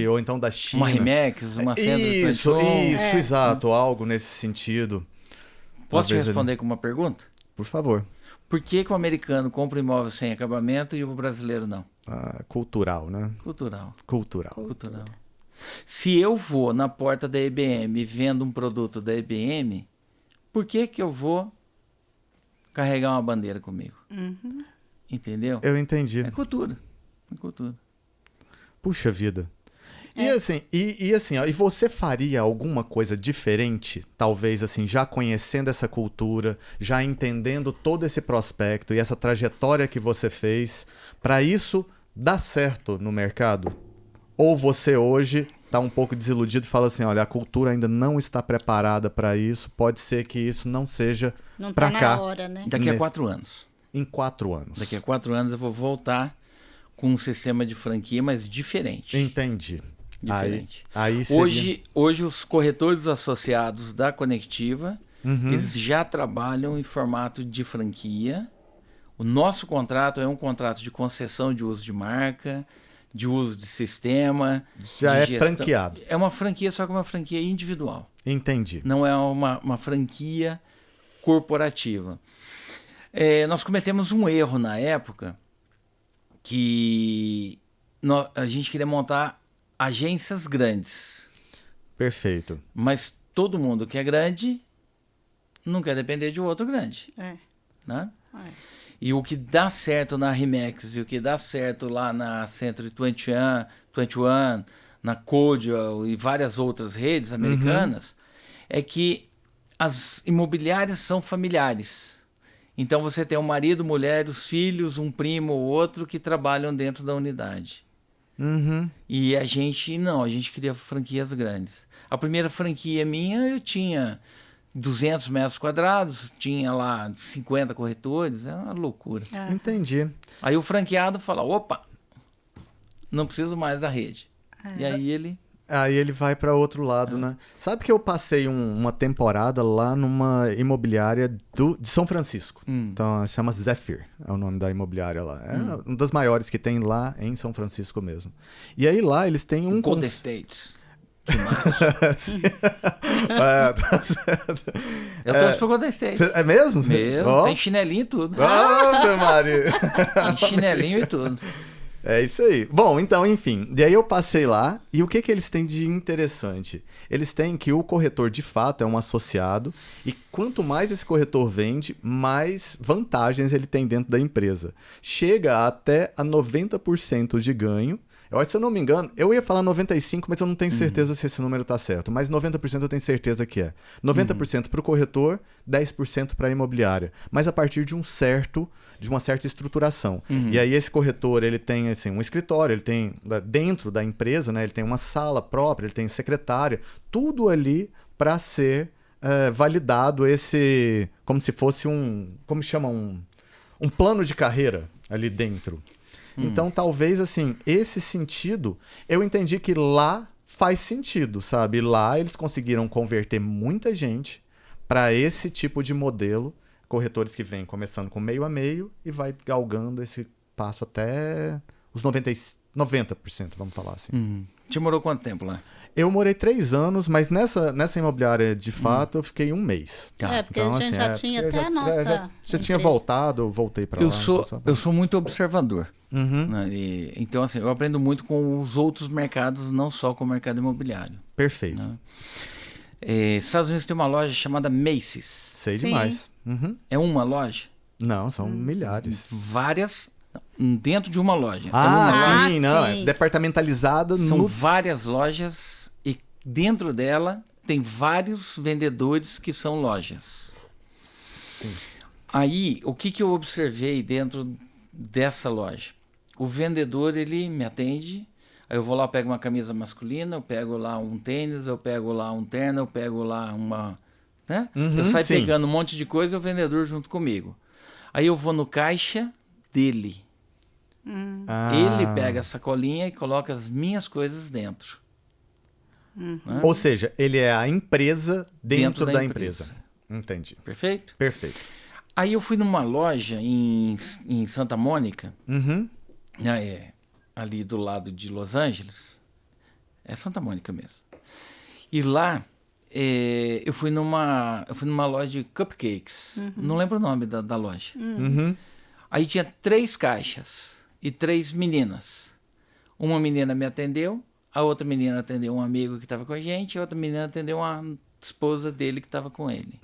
ou então da China? Uma Remax, uma Isso, Centro exato. Algo nesse sentido. Posso te Talvez responder com uma pergunta? Por favor. Por que o americano compra imóvel sem acabamento e o brasileiro não? Cultural, né? Cultural. Cultural. Se eu vou na porta da IBM e vendo um produto da IBM, por que eu vou carregar uma bandeira comigo? Entendeu? Eu entendi. É cultura. É cultura. Puxa vida. E assim, ó, e você faria alguma coisa diferente, talvez assim, já conhecendo essa cultura, já entendendo todo esse prospecto e essa trajetória que você fez, para isso dar certo no mercado? Ou você hoje tá um pouco desiludido e fala assim, olha, a cultura ainda não está preparada para isso, pode ser que isso não seja Não para tá cá na hora, né? Daqui a Nesse- 4 anos. em 4 anos. Daqui a 4 anos eu vou voltar com um sistema de franquia, mas diferente. Entendi. Diferente. Aí seria... Hoje os corretores associados da Conectiva, eles já trabalham em formato de franquia. O nosso contrato é um contrato de concessão de uso de marca, de uso de sistema. Já de é gestão. franqueado. É uma franquia, só que uma franquia individual. Entendi. Não é uma franquia corporativa. Nós cometemos um erro na época que a gente queria montar agências grandes, Perfeito. mas todo mundo que é grande não quer depender de outro grande, É. né? É. E o que dá certo na Remax e o que dá certo lá na Century 21, na Codio e várias outras redes americanas é que as imobiliárias são familiares. Então você tem um marido, mulher, os filhos, um primo ou outro que trabalham dentro da unidade. E a gente queria franquias grandes. A primeira franquia minha eu tinha 200 metros quadrados, tinha lá 50 corretores, é uma loucura. Entendi. Aí o franqueado fala, opa, não preciso mais da rede. E aí ele Aí ele vai para outro lado, né? Sabe que eu passei uma temporada lá numa imobiliária de São Francisco. Então, chama Zephyr, é o nome da imobiliária lá. É uma das maiores que tem lá em São Francisco mesmo. E aí lá eles têm um... Golden States. Que massa. Tá certo. Eu torço pro Golden State. É mesmo? Meu, tem chinelinho e tudo. Nossa, Maria. Tem chinelinho e tudo. É isso aí. Bom, então, enfim. Daí eu passei lá e o que eles têm de interessante? Eles têm que o corretor, de fato, é um associado e quanto mais esse corretor vende, mais vantagens ele tem dentro da empresa. Chega até a 90% de ganho. Eu acho que, se eu não me engano, eu ia falar 95%, mas eu não tenho certeza se esse número está certo. Mas 90% eu tenho certeza que é. 90% para o corretor, 10% para a imobiliária. Mas a partir de uma certa estruturação. E aí esse corretor, ele tem assim, um escritório, ele tem dentro da empresa, né, ele tem uma sala própria, ele tem secretária, tudo ali para ser validado como se fosse como chama? Um plano de carreira ali dentro. Então, talvez, assim, esse sentido, eu entendi que lá faz sentido, sabe? Lá eles conseguiram converter muita gente para esse tipo de modelo, corretores que vêm começando com meio a meio e vai galgando esse passo até os 90%, vamos falar assim. Você morou quanto tempo lá? Eu morei 3 anos, mas nessa imobiliária, de fato, eu fiquei 1 mês. Tá. Porque a gente já tinha até a nossa já tinha empresa. voltado, eu voltei para lá. Eu sou muito observador. Né? Então, assim, eu aprendo muito com os outros mercados, não só com o mercado imobiliário. Perfeito. Né? Estados Unidos tem uma loja chamada Macy's. Sei Sim. demais. É uma loja? Não, são milhares. Várias dentro de uma loja. É uma loja. Sim, não. sim. É departamentalizada São no... várias lojas e dentro dela tem vários vendedores que são lojas. Sim. Aí, o que eu observei dentro dessa loja? O vendedor, ele me atende, aí eu vou lá, eu pego uma camisa masculina, eu pego lá um tênis, eu pego lá um terno, eu pego lá uma... Né? Eu saio sim. pegando um monte de coisa e o vendedor junto comigo. Aí eu vou no caixa dele. Ele pega a sacolinha e coloca as minhas coisas dentro. Né? Ou seja, ele é a empresa dentro da empresa. empresa. Entendi. Perfeito? Perfeito. Aí eu fui numa loja em Santa Mônica, ali do lado de Los Angeles. É Santa Mônica mesmo. E lá eu fui numa loja de cupcakes. Não lembro o nome da loja. Aí tinha 3 caixas e 3 meninas. Uma menina me atendeu, a outra menina atendeu um amigo que estava com a gente, e a outra menina atendeu uma esposa dele que estava com ele.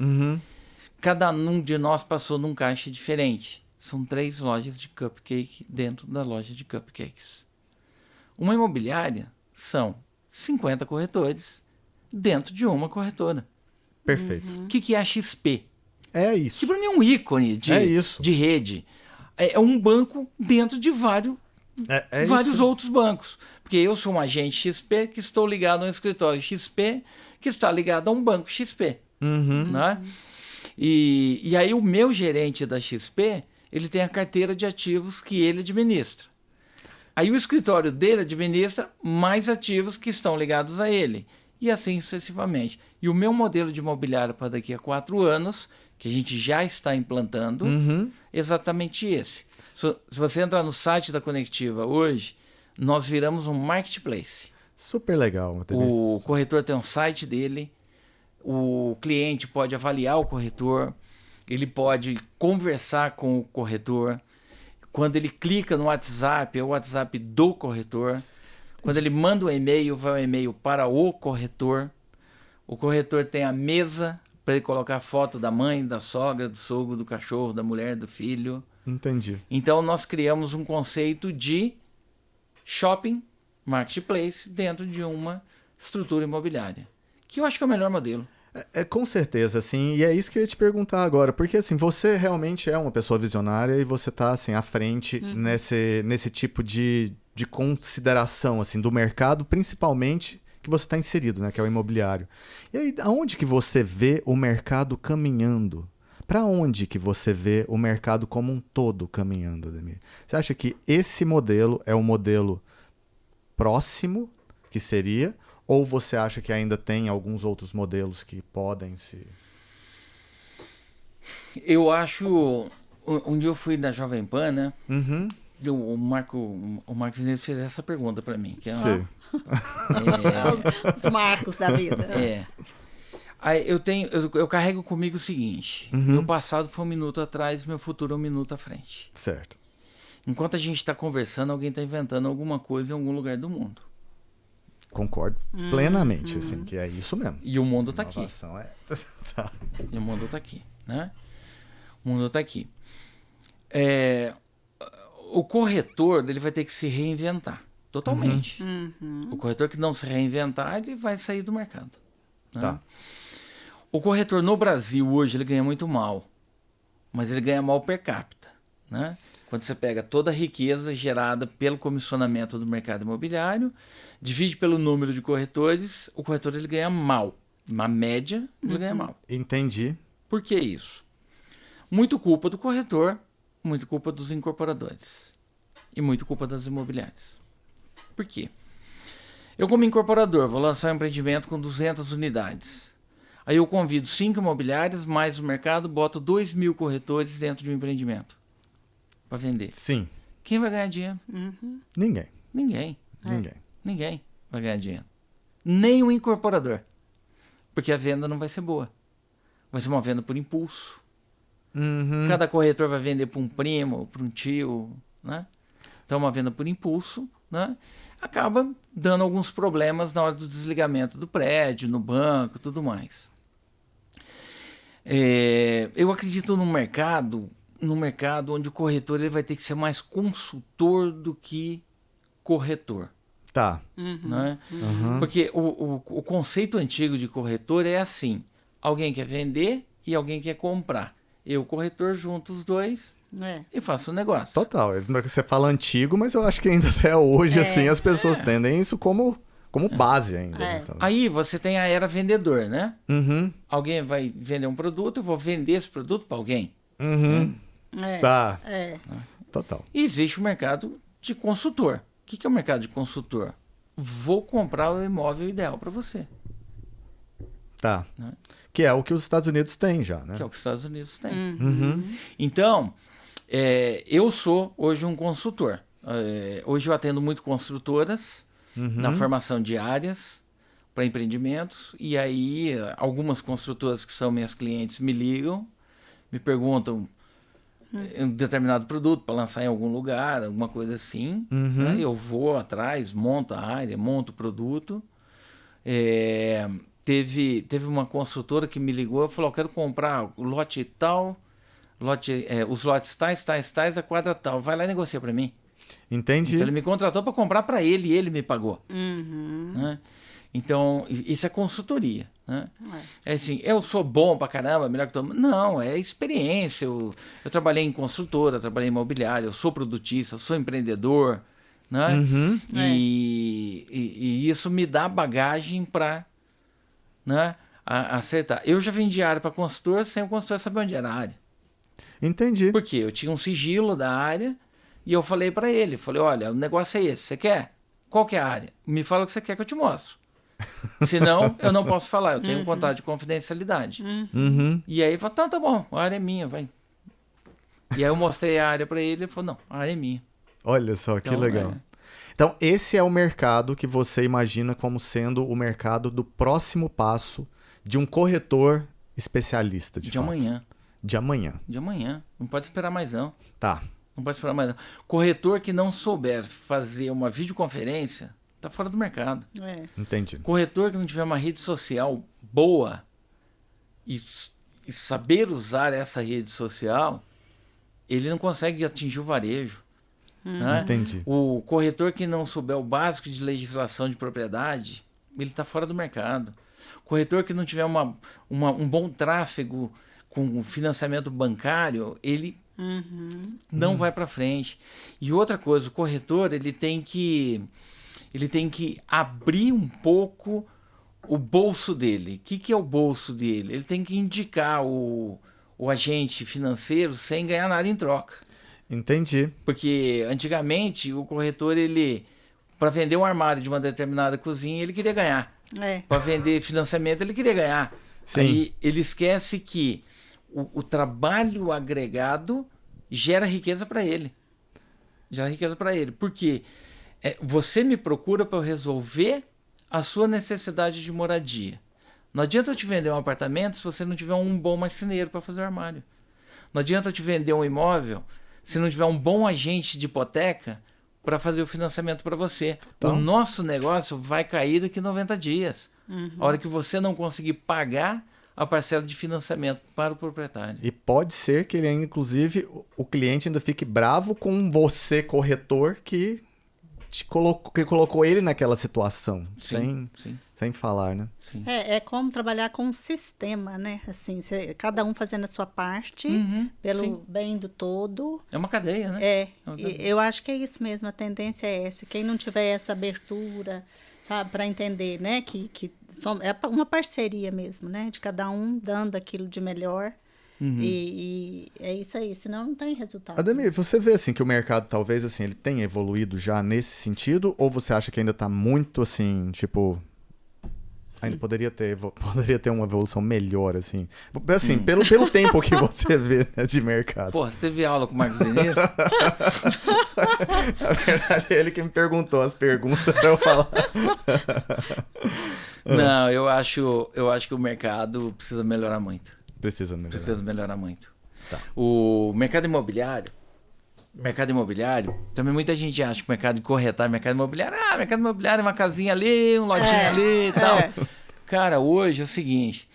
Cada um de nós passou num caixa diferente. São 3 lojas de cupcake dentro da loja de cupcakes. Uma imobiliária são 50 corretores dentro de uma corretora. Perfeito. O que é a XP? É isso. Que para mim é um ícone de rede. É um banco dentro de vários isso. outros bancos. Porque eu sou um agente XP que estou ligado a um escritório XP que está ligado a um banco XP. Né? E aí o meu gerente da XP, ele tem a carteira de ativos que ele administra. Aí o escritório dele administra mais ativos que estão ligados a ele. E assim sucessivamente. E o meu modelo de imobiliário para daqui a 4 anos, que a gente já está implantando, exatamente esse. Se você entrar no site da Conectiva hoje, nós viramos um marketplace. Super legal. O corretor tem um site dele, o cliente pode avaliar o corretor, ele pode conversar com o corretor. Quando ele clica no WhatsApp, é o WhatsApp do corretor. Quando ele manda um e-mail, vai um e-mail para o corretor. O corretor tem a mesa para ele colocar foto da mãe, da sogra, do sogro, do cachorro, da mulher, do filho. Entendi. Então, nós criamos um conceito de shopping, marketplace, dentro de uma estrutura imobiliária. Que eu acho que é o melhor modelo. Com certeza, assim, e é isso que eu ia te perguntar agora, porque assim, você realmente é uma pessoa visionária e você tá assim, à frente nesse tipo de consideração assim, do mercado, principalmente que você está inserido, né, que é o imobiliário. E aí, aonde que você vê o mercado caminhando? Para onde que você vê o mercado como um todo caminhando, Ademir? Você acha que esse modelo é um modelo próximo, que seria, Ou você acha que ainda tem alguns outros modelos que podem se... Eu acho... Um dia eu fui na Jovem Pan, né? Uhum. O Marcos Inês fez essa pergunta para mim. Que é, Sim. Os marcos da vida. Aí eu carrego comigo o seguinte: meu passado foi um minuto atrás, meu futuro é um minuto à frente. Certo. Enquanto a gente está conversando, alguém está inventando alguma coisa em algum lugar do mundo. Concordo plenamente, assim, que é isso mesmo. E o mundo está aqui. Inovação é... Tá. E o mundo está aqui, né? O mundo está aqui. O corretor, ele vai ter que se reinventar totalmente. O corretor que não se reinventar, ele vai sair do mercado. Né? Tá. O corretor no Brasil hoje, ele ganha muito mal. Mas ele ganha mal per capita. Né? Quando você pega toda a riqueza gerada pelo comissionamento do mercado imobiliário, divide pelo número de corretores, o corretor ele ganha mal. Na média, ele ganha mal. Entendi. Por que isso? Muito culpa do corretor, muito culpa dos incorporadores e muito culpa das imobiliárias. Por quê? Eu, como incorporador, vou lançar um empreendimento com 200 unidades. Aí eu convido 5 imobiliárias, mais o mercado, boto 2.000 corretores dentro de um empreendimento para vender. Sim. Quem vai ganhar dinheiro? Ninguém. Ninguém. Ninguém. Ninguém vai ganhar dinheiro. Nem o incorporador. Porque a venda não vai ser boa. Vai ser uma venda por impulso. Cada corretor vai vender para um primo, para um tio, né? Então, uma venda por impulso, né? Acaba dando alguns problemas na hora do desligamento do prédio, no banco, tudo mais. Eu acredito num mercado onde o corretor ele vai ter que ser mais consultor do que corretor. Tá. Né? Porque o conceito antigo de corretor é assim: alguém quer vender e alguém quer comprar. Eu, corretor, junto os dois e faço o negócio. Total. Você fala antigo, mas eu acho que ainda até hoje, assim, as pessoas entendem isso como base ainda. Né? Então... Aí você tem a era vendedor, né? Alguém vai vender um produto, eu vou vender esse produto para alguém. Tá. Total. E existe o mercado de consultor. O que é o mercado de consultor? Vou comprar o imóvel ideal para você. Tá. Né? Que é o que os Estados Unidos têm já, né? Que é o que os Estados Unidos têm. Então, eu sou hoje um consultor. Hoje eu atendo muito construtoras na formação de áreas para empreendimentos. E aí, algumas construtoras que são minhas clientes me ligam, me perguntam um determinado produto para lançar em algum lugar, alguma coisa assim. Né? Eu vou atrás, monto a área, monto o produto. Teve uma construtora que me ligou e falou: eu quero comprar o lote tal, os lotes tais, a quadra tal. Vai lá e negocia para mim. Entendi. Então ele me contratou para comprar para ele e ele me pagou. Né? Então, isso é consultoria. Né? É assim, eu sou bom pra caramba, melhor que todo mundo. Não, é experiência. Eu trabalhei em construtora, trabalhei em imobiliário, eu sou produtista, sou empreendedor. Né? E isso me dá bagagem para, né, acertar. Eu já vendi área para consultor sem o consultor saber onde era a área. Entendi. Por quê? Eu tinha um sigilo da área e eu falei para ele, olha, o negócio é esse, você quer? Qual que é a área? Me fala o que você quer que eu te mostro. Senão, eu não posso falar, eu tenho um contrato de confidencialidade. E aí ele falou: tá bom, a área é minha, vai. E aí eu mostrei a área para ele e ele falou: não, a área é minha. Olha só, que legal. Então, esse é o mercado que você imagina como sendo o mercado do próximo passo de um corretor especialista, de fato. Amanhã. De amanhã. De amanhã. Não pode esperar mais, não. Tá. Não pode esperar mais, não. Corretor que não souber fazer uma videoconferência, tá fora do mercado. Entendi. Corretor que não tiver uma rede social boa e saber usar essa rede social, ele não consegue atingir o varejo. Né? Entendi. O corretor que não souber o básico de legislação de propriedade, ele está fora do mercado. Corretor que não tiver um bom tráfego com financiamento bancário, ele não vai para frente. E outra coisa, o corretor ele tem que abrir um pouco o bolso dele. O que é o bolso dele? Ele tem que indicar o agente financeiro sem ganhar nada em troca. Entendi. Porque antigamente o corretor ele Para vender um armário de uma determinada cozinha, ele queria ganhar. Para vender financiamento, ele queria ganhar. Sim. Aí ele esquece que o trabalho agregado gera riqueza para ele. Gera riqueza para ele. Porque você me procura para eu resolver a sua necessidade de moradia. Não adianta eu te vender um apartamento se você não tiver um bom marceneiro para fazer o armário. Não adianta eu te vender um imóvel se não tiver um bom agente de hipoteca para fazer o financiamento para você. Então, o nosso negócio vai cair daqui 90 dias. A hora que você não conseguir pagar a parcela de financiamento para o proprietário. e pode ser que ele, inclusive, o cliente ainda fique bravo com você, corretor, que colocou ele naquela situação. Sim. Sem falar, né? Sim. É como trabalhar com um sistema, né? Assim, cada um fazendo a sua parte, pelo sim. bem do todo. É uma cadeia, né? Uma cadeia. Eu acho que é isso mesmo, a tendência é essa. Quem não tiver essa abertura, sabe, para entender, né? Que é uma parceria mesmo, né? De cada um dando aquilo de melhor. E é isso aí, senão não tem resultado. Ademir, você vê assim que o mercado talvez assim ele tenha evoluído já nesse sentido, ou você acha que ainda tá muito assim, tipo, ainda poderia ter uma evolução melhor assim? Assim, pelo tempo que você vê, né, de mercado. Pô, você teve aula com o Marcos Diniz? Na verdade, é ele que me perguntou as perguntas pra eu falar. Não, eu acho que o mercado precisa melhorar muito. Precisa melhorar muito. Tá. O mercado imobiliário, também muita gente acha que o mercado de corretar, mercado imobiliário é uma casinha ali, um lotinho ali e tal. Cara, hoje é o seguinte,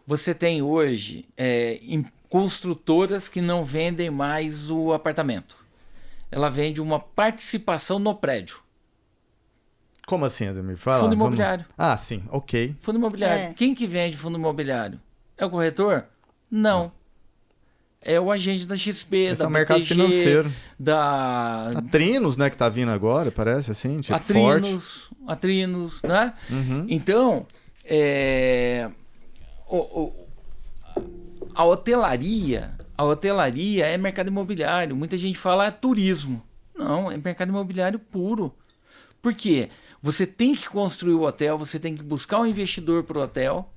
você tem hoje construtoras que não vendem mais o apartamento. Ela vende uma participação no prédio. Como assim, Ademir? Fala. Fundo imobiliário. Ah, sim, ok. Fundo imobiliário. Quem que vende fundo imobiliário? É o corretor? Não. É o agente da XP, Esse da é o mercado BTG, financeiro. da A Trinos, né, que tá vindo agora, parece assim, tipo, forte. a Trinos, né? Então, a hotelaria é mercado imobiliário. Muita gente fala turismo. Não, é mercado imobiliário puro. Por quê? Você tem que construir o hotel, você tem que buscar um investidor para o hotel,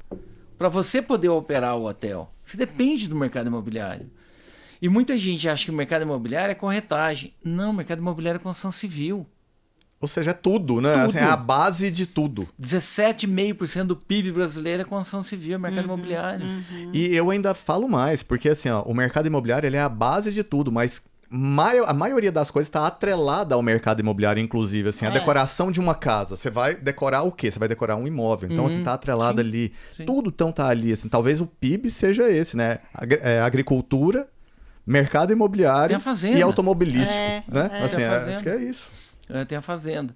para você poder operar o hotel. Você depende do mercado imobiliário. E muita gente acha que o mercado imobiliário é corretagem. Não, o mercado imobiliário é construção civil. Ou seja, é tudo, né? Tudo. Assim, é a base de tudo. 17,5% do PIB brasileiro é construção civil, é mercado imobiliário. E eu ainda falo mais, porque assim, ó, o mercado imobiliário ele é a base de tudo, mas a maioria das coisas está atrelada ao mercado imobiliário, inclusive, assim, a decoração de uma casa. Você vai decorar o quê? Você vai decorar um imóvel. Então, assim, tá atrelado ali. Sim. Tudo então tá ali, assim. Talvez o PIB seja esse, né? Agricultura, mercado imobiliário Tem a fazenda. e automobilístico, né? Assim, Tem a fazenda. acho que é isso. Tem a fazenda.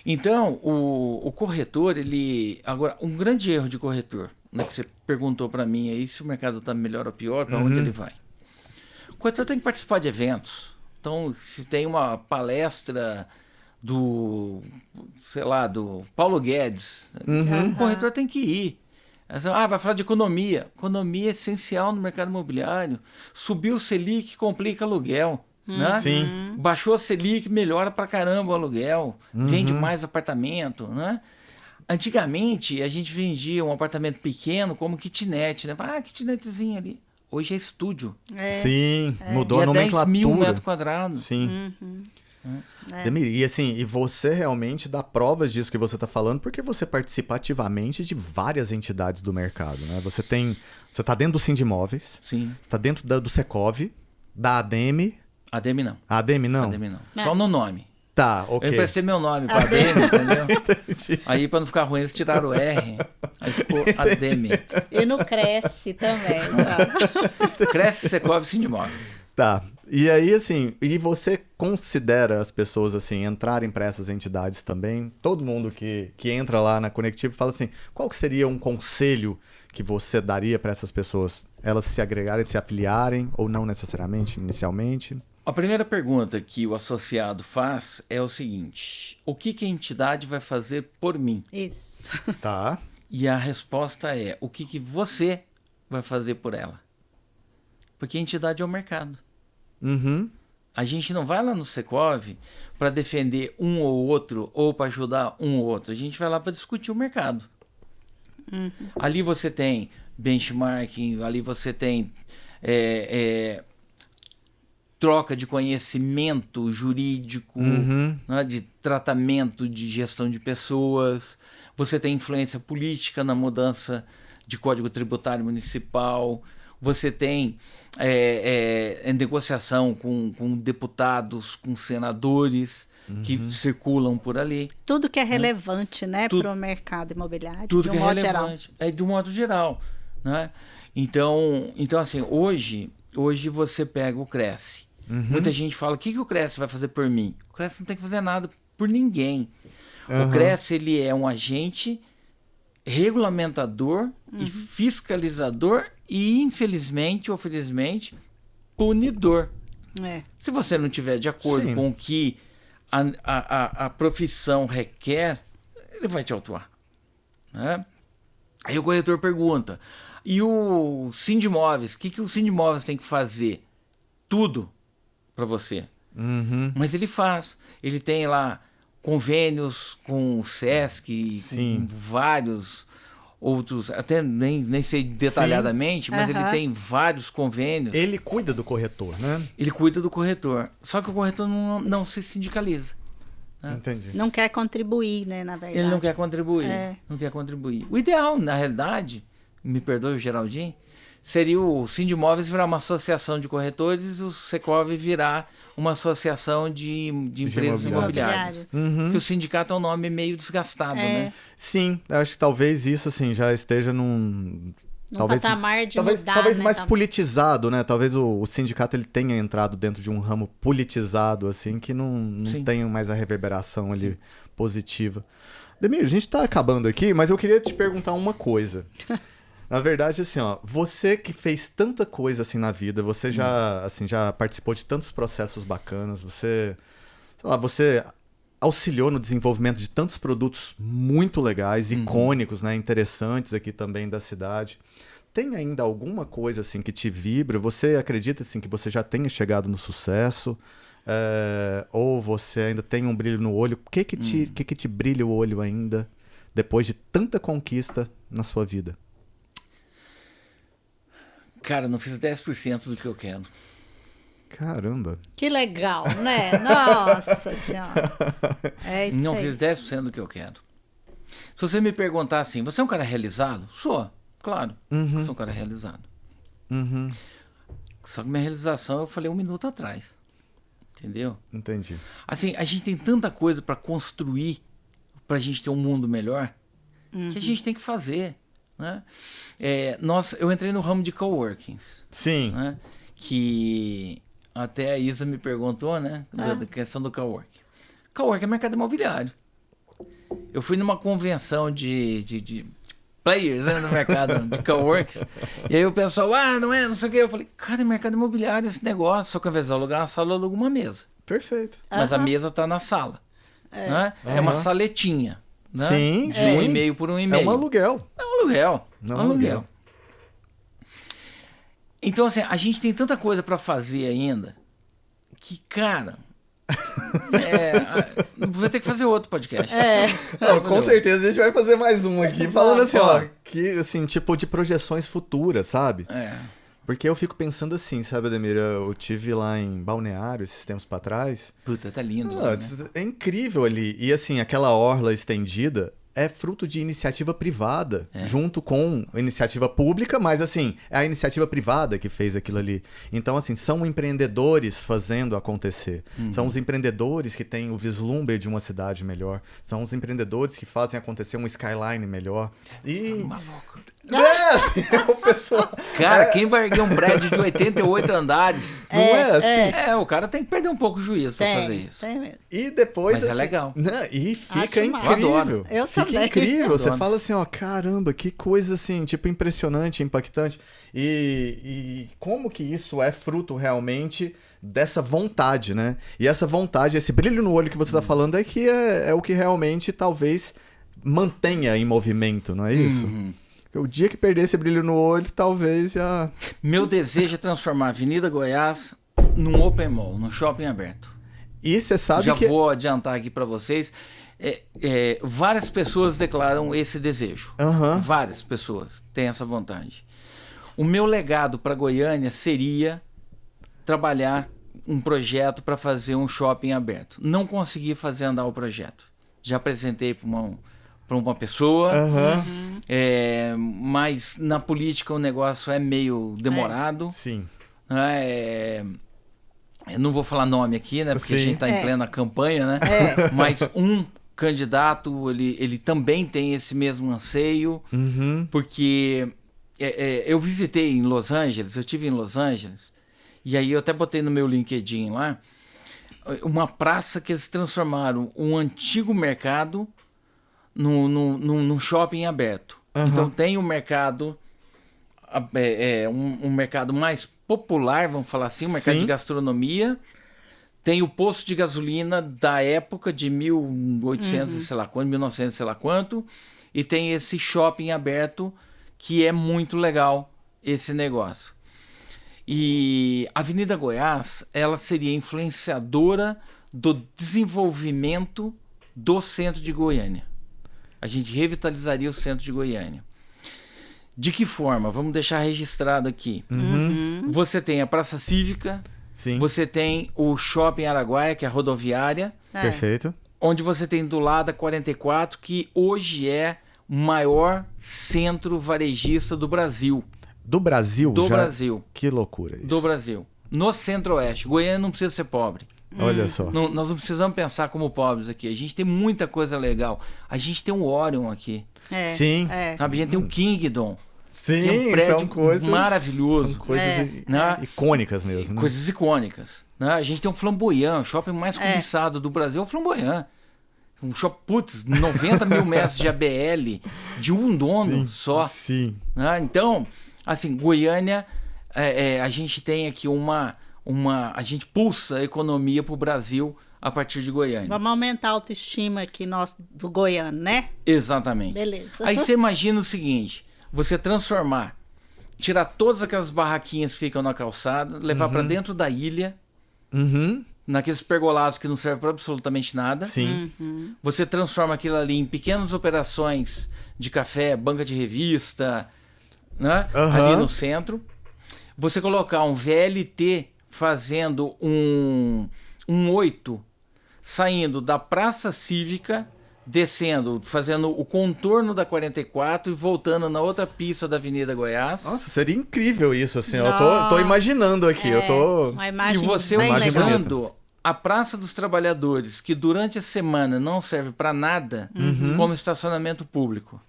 Então, o corretor, ele... Agora, um grande erro de corretor, né, que você perguntou para mim aí se o mercado está melhor ou pior, para onde ele vai. O corretor tem que participar de eventos. Então, se tem uma palestra do Paulo Guedes, o corretor tem que ir. Vai falar de economia. Economia é essencial no mercado imobiliário. Subiu o Selic, complica aluguel. Né? Sim. Baixou a Selic, melhora pra caramba o aluguel. Vende mais apartamento, né? Antigamente, a gente vendia um apartamento pequeno como kitnet, né? Kitnetzinho ali. Hoje é estúdio. Sim, mudou a E é 10 nomenclatura. mil metros quadrados. Sim. Demir, e assim, e você realmente dá provas disso que você está falando, porque você participa ativamente de várias entidades do mercado, né? Você tá dentro do Sindimóveis, Sim. você tá dentro do Secov, da ADEME. ADEME não. A ADEME não? ADEME não. Só no nome. Tá, Eu ok. emprestei meu nome pra ADEME, entendeu? Entendi. Aí, pra não ficar ruim, eles tiraram o R. Aí ficou ADEME. E no Cresce também. Tá? Cresce, Secov, Sindimóveis. Tá. E aí, assim, e você considera as pessoas, assim, entrarem para essas entidades também? Todo mundo que entra lá na Conectivo fala assim, qual que seria um conselho que você daria para essas pessoas? Elas se agregarem, se afiliarem, ou não necessariamente, inicialmente? A primeira pergunta que o associado faz é o seguinte: o que a entidade vai fazer por mim? Isso. Tá. E a resposta é: o que você vai fazer por ela? Porque a entidade é o mercado. Uhum. A gente não vai lá no Secov para defender um ou outro ou para ajudar um ou outro. A gente vai lá para discutir o mercado. Ali você tem benchmarking, ali você tem troca de conhecimento jurídico, né, de tratamento de gestão de pessoas. Você tem influência política na mudança de Código Tributário Municipal. Você tem negociação com deputados, com senadores que circulam por ali. Tudo que é relevante, né, para o mercado imobiliário, Tudo de que um é modo relevante. geral. De um modo geral. Né? Então, assim, hoje você pega o Cresce. Muita gente fala, o que o Cresce vai fazer por mim? O Cresce não tem que fazer nada por ninguém. O Cresce, ele é um agente regulamentador e fiscalizador e, infelizmente ou felizmente, punidor. Se você não tiver de acordo com o que a profissão requer, ele vai te autuar. Né? Aí o corretor pergunta, e o Sindimóveis? O que o Sindimóveis tem que fazer? Tudo para você. Mas ele faz. Ele tem lá convênios com o Sesc, com vários outros, até nem sei detalhadamente, mas ele tem vários convênios. Ele cuida do corretor, né? Ele cuida do corretor. Só que o corretor não se sindicaliza. Né? Entendi. Não quer contribuir, né, na verdade. Ele não quer contribuir. Não quer contribuir. O ideal, na realidade, me perdoe o Geraldinho, seria o Sindimóveis virar uma associação de corretores e o Secov virar uma associação de empresas imobiliárias. Porque o sindicato é um nome meio desgastado, né? Sim, eu acho que talvez isso assim, já esteja num patamar de mudar, talvez né, mais politizado, né? Talvez o sindicato ele tenha entrado dentro de um ramo politizado, assim, que não tem mais a reverberação ali positiva. Demir, a gente tá acabando aqui, mas eu queria te perguntar uma coisa. Na verdade, assim, ó, você que fez tanta coisa assim na vida, você já participou de tantos processos bacanas, você auxiliou no desenvolvimento de tantos produtos muito legais, icônicos, né, interessantes aqui também da cidade. Tem ainda alguma coisa assim que te vibra? Você acredita assim que você já tenha chegado no sucesso? Ou você ainda tem um brilho no olho? O que te brilha o olho ainda depois de tanta conquista na sua vida? Cara, não fiz 10% do que eu quero. Caramba. Que legal, né? Nossa Senhora. É isso não aí. fiz 10% do que eu quero. Se você me perguntar assim, você é um cara realizado? Sou, claro. Sou um cara realizado. Só que minha realização eu falei 1 minuto atrás. Entendeu? Entendi. Assim, a gente tem tanta coisa para construir pra gente ter um mundo melhor que a gente tem que fazer. Né? Eu entrei no ramo de coworkings. Sim. Né? Que até a Isa me perguntou, né? Da questão do coworking. Coworking é mercado imobiliário. Eu fui numa convenção de players, né, no mercado de coworking. E aí o pessoal, não sei o que. Eu falei, cara, é mercado imobiliário esse negócio. Só que ao invés de alugar uma sala, eu alugo uma mesa. Perfeito. Mas a mesa tá na sala. Né? É uma saletinha. Né? Sim, de sim. 1,5 por 1,5. É um aluguel. É um aluguel. Então, assim, a gente tem tanta coisa pra fazer ainda que, cara... vai ter que fazer outro podcast. Não, com certeza a gente vai fazer mais um aqui, falando assim, ó, que, assim, tipo de projeções futuras, sabe? Porque eu fico pensando assim, sabe, Ademir? Eu tive lá em Balneário esses tempos pra trás. Puta, tá lindo. Né? É incrível ali. E assim, aquela orla estendida é fruto de iniciativa privada, junto com a iniciativa pública, mas assim, é a iniciativa privada que fez aquilo ali. Então, assim, são empreendedores fazendo acontecer. São os empreendedores que têm o vislumbre de uma cidade melhor. São os empreendedores que fazem acontecer um skyline melhor. E... maluco. Assim, o pessoal... Cara, quem vai erguer um prédio de 88 andares? Não é assim? O cara tem que perder um pouco o juízo pra fazer isso. Tem mesmo. E depois, Mas é assim, legal. Né? E fica Acho incrível. Eu fica também. incrível. Você Adoro. fala assim, ó, caramba, que coisa assim, tipo, impressionante, impactante. E como que isso é fruto realmente dessa vontade, né? E essa vontade, esse brilho no olho que você tá falando é que é o que realmente talvez mantenha em movimento, não é isso? O dia que perder esse brilho no olho, talvez já... Meu desejo é transformar a Avenida Goiás num open mall, num shopping aberto. E você sabe Já que... vou adiantar aqui para vocês. Várias pessoas declaram esse desejo. Aham. Várias pessoas têm essa vontade. O meu legado para Goiânia seria trabalhar um projeto para fazer um shopping aberto. Não consegui fazer andar o projeto. Já apresentei para uma pessoa, mas na política o negócio é meio demorado. Sim. Eu não vou falar nome aqui, né? Porque a Sim. gente está em plena campanha, né? Mas um candidato, ele também tem esse mesmo anseio, porque eu visitei em Los Angeles, eu estive em Los Angeles, e aí eu até botei no meu LinkedIn lá, uma praça que eles transformaram um antigo mercado num shopping aberto. Então tem um mercado, um mercado mais popular, vamos falar assim, um mercado de gastronomia. Tem o posto de gasolina da época de 1800 e sei lá quanto, 1900 e sei lá quanto, e tem esse shopping aberto que é muito legal, esse negócio. E a Avenida Goiás, ela seria influenciadora do desenvolvimento do centro de Goiânia. A gente revitalizaria o centro de Goiânia. De que forma? Vamos deixar registrado aqui. Você tem a Praça Cívica, Sim. você tem o Shopping Araguaia, que é a rodoviária, Perfeito. onde você tem do lado a 44, que hoje é o maior centro varejista do Brasil. Do Brasil? Do já? Brasil. Que loucura isso. Do Brasil. No Centro-Oeste. Goiânia não precisa ser pobre. Olha só. Nós não precisamos pensar como pobres aqui. A gente tem muita coisa legal. A gente tem o Orion aqui. Sim. Sabe? A gente tem o Kingdom. Sim, Que é um prédio são coisas maravilhoso. São coisas icônicas mesmo. Né? Coisas icônicas. Né? A gente tem um Flamboyant, o shopping mais cobiçado do Brasil é o Flamboyant. Um shopping, putz, 90 mil metros de ABL, de um dono só. Sim. Né? Então, assim, Goiânia, a gente tem aqui a gente pulsa a economia para o Brasil a partir de Goiânia. Vamos aumentar a autoestima aqui nosso do goiano, né? Exatamente. Beleza. Aí você imagina o seguinte, você tirar todas aquelas barraquinhas que ficam na calçada, levar para dentro da ilha, naqueles pergolados que não servem para absolutamente nada. Sim. Você transforma aquilo ali em pequenas operações de café, banca de revista, né? Ali no centro. Você colocar um VLT fazendo um 8, saindo da Praça Cívica, descendo, fazendo o contorno da 44 e voltando na outra pista da Avenida Goiás. Nossa, seria incrível isso, assim. Eu tô imaginando aqui. Eu tô... Uma E imagem você bem legal. usando a Praça dos Trabalhadores, que durante a semana não serve para nada, como estacionamento público.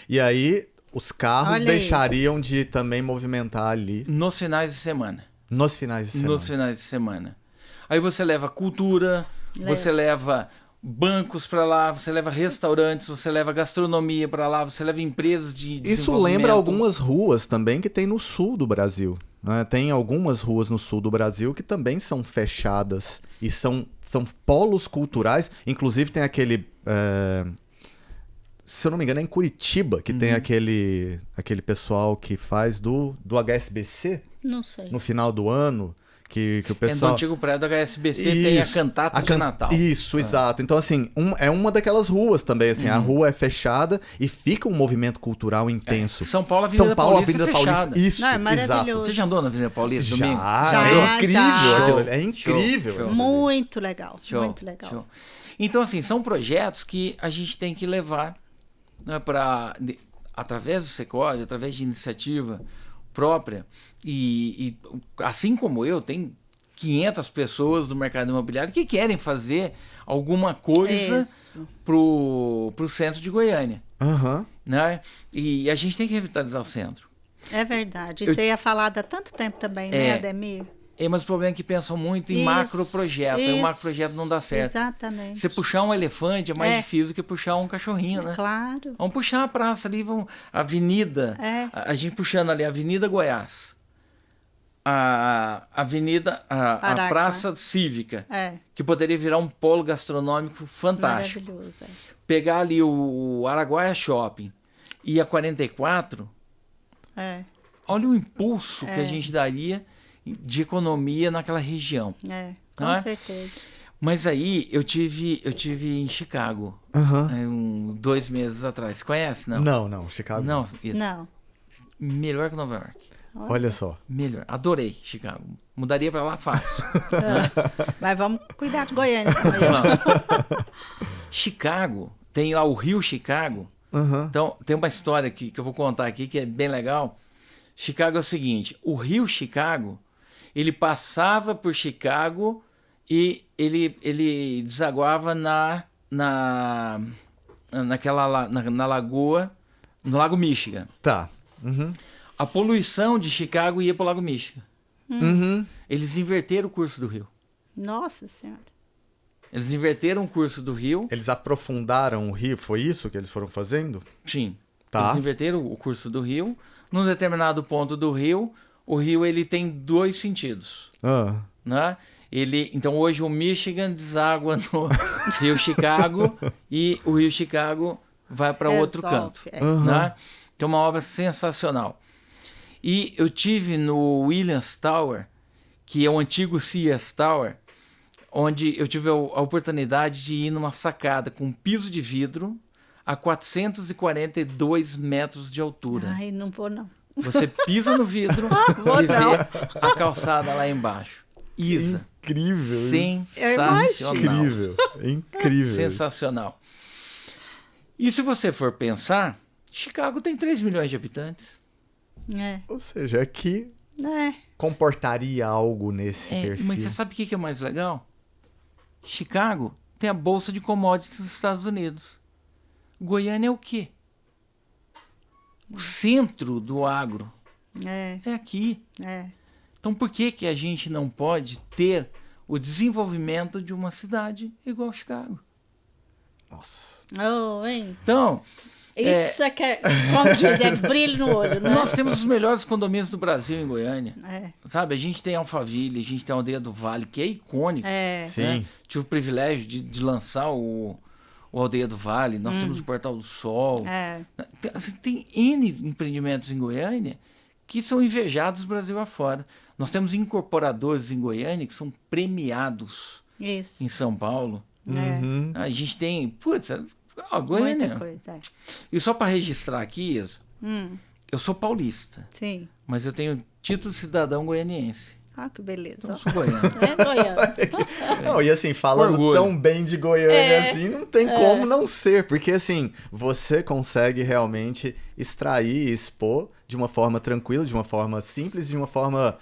E aí, os carros Olha aí. deixariam de também movimentar ali Nos finais de semana. nos finais de semana. Nos finais de semana. Aí você leva cultura, você leva bancos para lá, você leva restaurantes, você leva gastronomia para lá, você leva empresas de Isso desenvolvimento. lembra algumas ruas também que tem no sul do Brasil. Né? Tem algumas ruas no sul do Brasil que também são fechadas e são polos culturais. Inclusive tem aquele... se eu não me engano é em Curitiba que tem aquele pessoal que faz do HSBC Não sei. no final do ano. Que o É do pessoal... antigo prédio da HSBC, tem a cantata de Natal. Isso, exato. Então, assim, é uma daquelas ruas também, assim, a rua é fechada e fica um movimento cultural intenso. São Paulo, Avenida Paulista é fechada. Isso, Não, é exato. maravilhoso. Você já andou na Avenida Paulista domingo? Já, é incrível. já. Aquilo, Show, é incrível. show. Muito legal. Show, Muito legal. show. Então, assim, são projetos que a gente tem que levar, né, através do Secov, através de iniciativa própria. E assim como eu, tem 500 pessoas do mercado imobiliário que querem fazer alguma coisa pro centro de Goiânia. Né? E a gente tem que revitalizar o centro. É verdade. Isso você ia falar há tanto tempo também, né, Ademir? Mas o problema é que pensam muito em macroprojeto. Aí o macroprojeto não dá certo. Exatamente. Você puxar um elefante é mais difícil do que puxar um cachorrinho, né? Claro. Vamos puxar a praça ali, a avenida. A gente puxando ali a Avenida Goiás. A Avenida, a Praça Cívica, que poderia virar um polo gastronômico fantástico. Maravilhoso. Pegar ali o Araguaia Shopping e a 44, olha o impulso que a gente daria de economia naquela região. Com Não é? certeza. Mas aí eu tive em Chicago, Aham. 2 meses atrás. Você conhece, não? Não, Chicago. Não, Não. melhor que Nova York. Olha só. Melhor. Adorei Chicago. Mudaria pra lá fácil. Mas vamos cuidar de Goiânia também. Não. Chicago, tem lá o Rio Chicago. Aham. Então, tem uma história que eu vou contar aqui que é bem legal. Chicago é o seguinte, o Rio Chicago, ele passava por Chicago e ele desaguava na lagoa, no Lago Michigan. Tá. Uhum. A poluição de Chicago ia para o Lago Michigan. Uhum. Eles inverteram o curso do rio. Nossa Senhora. Eles inverteram o curso do rio. Eles aprofundaram o rio, foi isso que eles foram fazendo? Sim. Tá. Eles inverteram o curso do rio. Num determinado ponto do rio, o rio ele tem 2 sentidos, Ah. né? Então hoje o Michigan deságua no Rio Chicago e o Rio Chicago vai para outro canto, né? Então uma obra sensacional. E eu tive no Williams Tower, que é o antigo Sears Tower, onde eu tive a oportunidade de ir numa sacada com piso de vidro a 442 metros de altura. Ai, não vou não. Você pisa no vidro Vou e não. vê a calçada lá embaixo. Isa. Incrível. isso. Sensacional. Incrível. Incrível. Sensacional. E se você for pensar, Chicago tem 3 milhões de habitantes. Ou seja, aqui É. comportaria algo nesse perfil. Mas você sabe o que é mais legal? Chicago tem a Bolsa de Commodities dos Estados Unidos. Goiânia é o quê? O centro do agro É. é aqui. É. Então por que a gente não pode ter o desenvolvimento de uma cidade igual Chicago? Nossa. Oh, hein? Então, Isso é que, como diz, é brilho no olho, né? nós temos os melhores condomínios do Brasil em Goiânia. É. Sabe, a gente tem Alphaville, a gente tem a Aldeia do Vale, que é icônico. É. Sim. Né? Tive o privilégio de lançar o Aldeia do Vale, nós temos o Portal do Sol. É. Tem N empreendimentos em Goiânia que são invejados Brasil afora. Nós temos incorporadores em Goiânia que são premiados Isso. em São Paulo. Uhum. A gente tem, Goiânia. Muita coisa. É. E só para registrar aqui, Isa, eu sou paulista, Sim. mas eu tenho título de cidadão goianiense. Ah, que beleza. Então eu sou goiano. É Goiânia. Não, e assim, falando Orgulho. tão bem de Goiânia assim, não tem como não ser, porque assim, você consegue realmente extrair e expor de uma forma tranquila, de uma forma simples, de uma forma,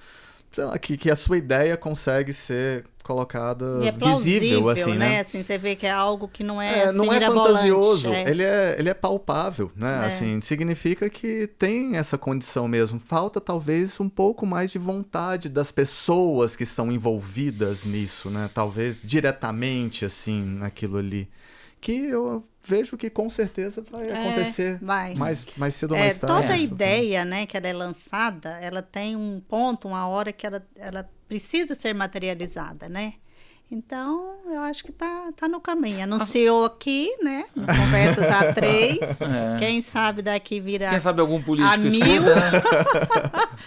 sei lá, que a sua ideia consegue ser colocada E é plausível, visível, assim, né? Assim, você vê que é algo que não é, assim, não é mirabolante. fantasioso, É. ele é palpável, né? Assim, significa que tem essa condição mesmo. Falta talvez um pouco mais de vontade das pessoas que estão envolvidas nisso, né? Talvez diretamente, assim, naquilo ali. Que eu vejo que com certeza vai acontecer vai. mais cedo ou mais tarde. Toda isso. ideia, né, que ela é lançada, ela tem um ponto, uma hora que ela precisa ser materializada, né? Então, eu acho que tá no caminho. Anunciou aqui, né? Conversas a 3. Quem sabe daqui vira Quem sabe algum político a 1000. escuta, né?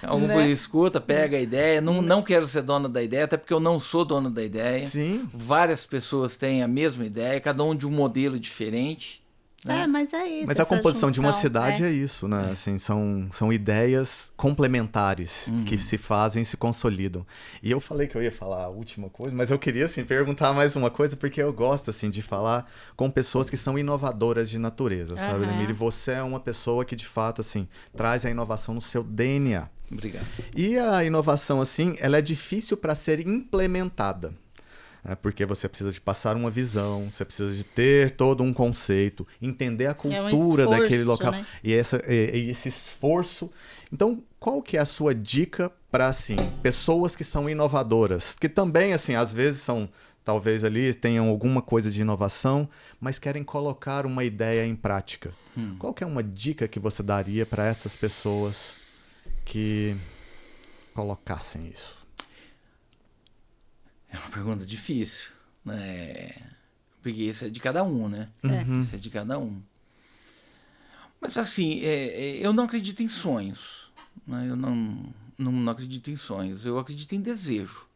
Algum Né? político escuta, pega a ideia. Não quero ser dona da ideia, até porque eu não sou dona da ideia. Sim. Várias pessoas têm a mesma ideia, cada um de um modelo diferente. Né? Mas é isso. Mas a essa composição de uma junção, cidade é isso, né? Assim, são ideias complementares que se fazem e se consolidam. E eu falei que eu ia falar a última coisa, mas eu queria, assim, perguntar mais uma coisa, porque eu gosto, assim, de falar com pessoas que são inovadoras de natureza, sabe, Lemir? E você é uma pessoa que, de fato, assim, traz a inovação no seu DNA. Obrigado. E a inovação, assim, ela é difícil para ser implementada. Porque você precisa de passar uma visão, você precisa de ter todo um conceito, entender a cultura esforço, daquele local, né? e esse esforço. Então, qual que é a sua dica para, assim, pessoas que são inovadoras, que também, assim, às vezes são, talvez ali tenham alguma coisa de inovação, mas querem colocar uma ideia em prática. Qual que é uma dica que você daria para essas pessoas que colocassem isso? É uma pergunta difícil, né? Porque isso é de cada um, né? Isso é de cada um. Mas assim, eu não acredito em sonhos. Né? não acredito em sonhos. Eu acredito em desejo.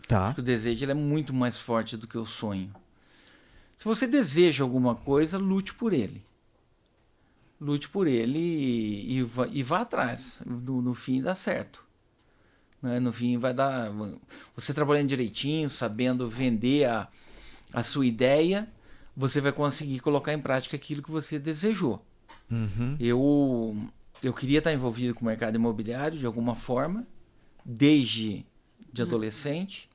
Tá. Acho que o desejo ele é muito mais forte do que o sonho. Se você deseja alguma coisa, lute por ele. Lute por ele e vá atrás. No fim dá certo. Né? No fim vai dar... Você trabalhando direitinho, sabendo vender a sua ideia, você vai conseguir colocar em prática aquilo que você desejou. Uhum. Eu queria estar envolvido com o mercado imobiliário de alguma forma, desde de adolescente.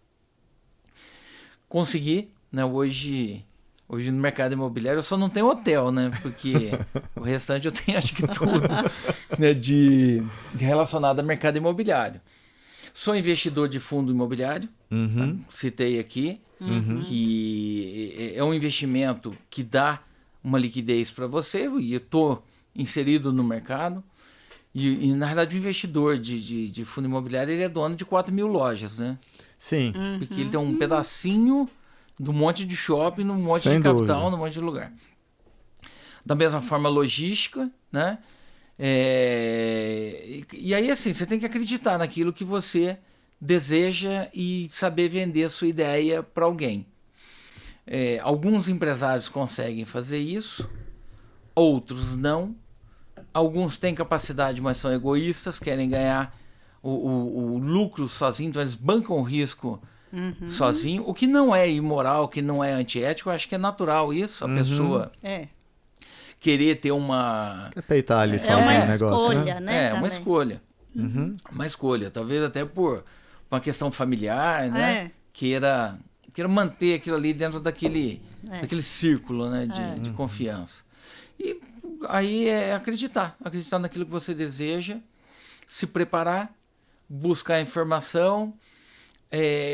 Consegui, né? Hoje no mercado imobiliário eu só não tenho hotel, né? Porque o restante eu tenho acho que tudo, né? de relacionado ao mercado imobiliário. Sou investidor de fundo imobiliário, Uhum. citei aqui, que é um investimento que dá uma liquidez para você, e eu estou inserido no mercado. E, na verdade, o investidor de fundo imobiliário ele é dono de 4.000 lojas, né? Sim. Porque ele tem um pedacinho de um monte de shopping, num monte Sem de capital, dúvida. num monte de lugar. Da mesma forma, logística, né? E aí, assim, você tem que acreditar naquilo que você deseja e saber vender a sua ideia para alguém. Alguns empresários conseguem fazer isso, outros não. Alguns têm capacidade, mas são egoístas, querem ganhar o lucro sozinho, então eles bancam o risco sozinho, o que não é imoral, o que não é antiético. Eu acho que é natural isso, a pessoa querer ter uma... Quer peitar ali É sozinho uma o negócio, escolha, né? uma também. escolha. Uma escolha, talvez até por uma questão familiar, né? Queira manter aquilo ali dentro daquele círculo, né? de confiança. E aí é acreditar naquilo que você deseja, se preparar, buscar informação,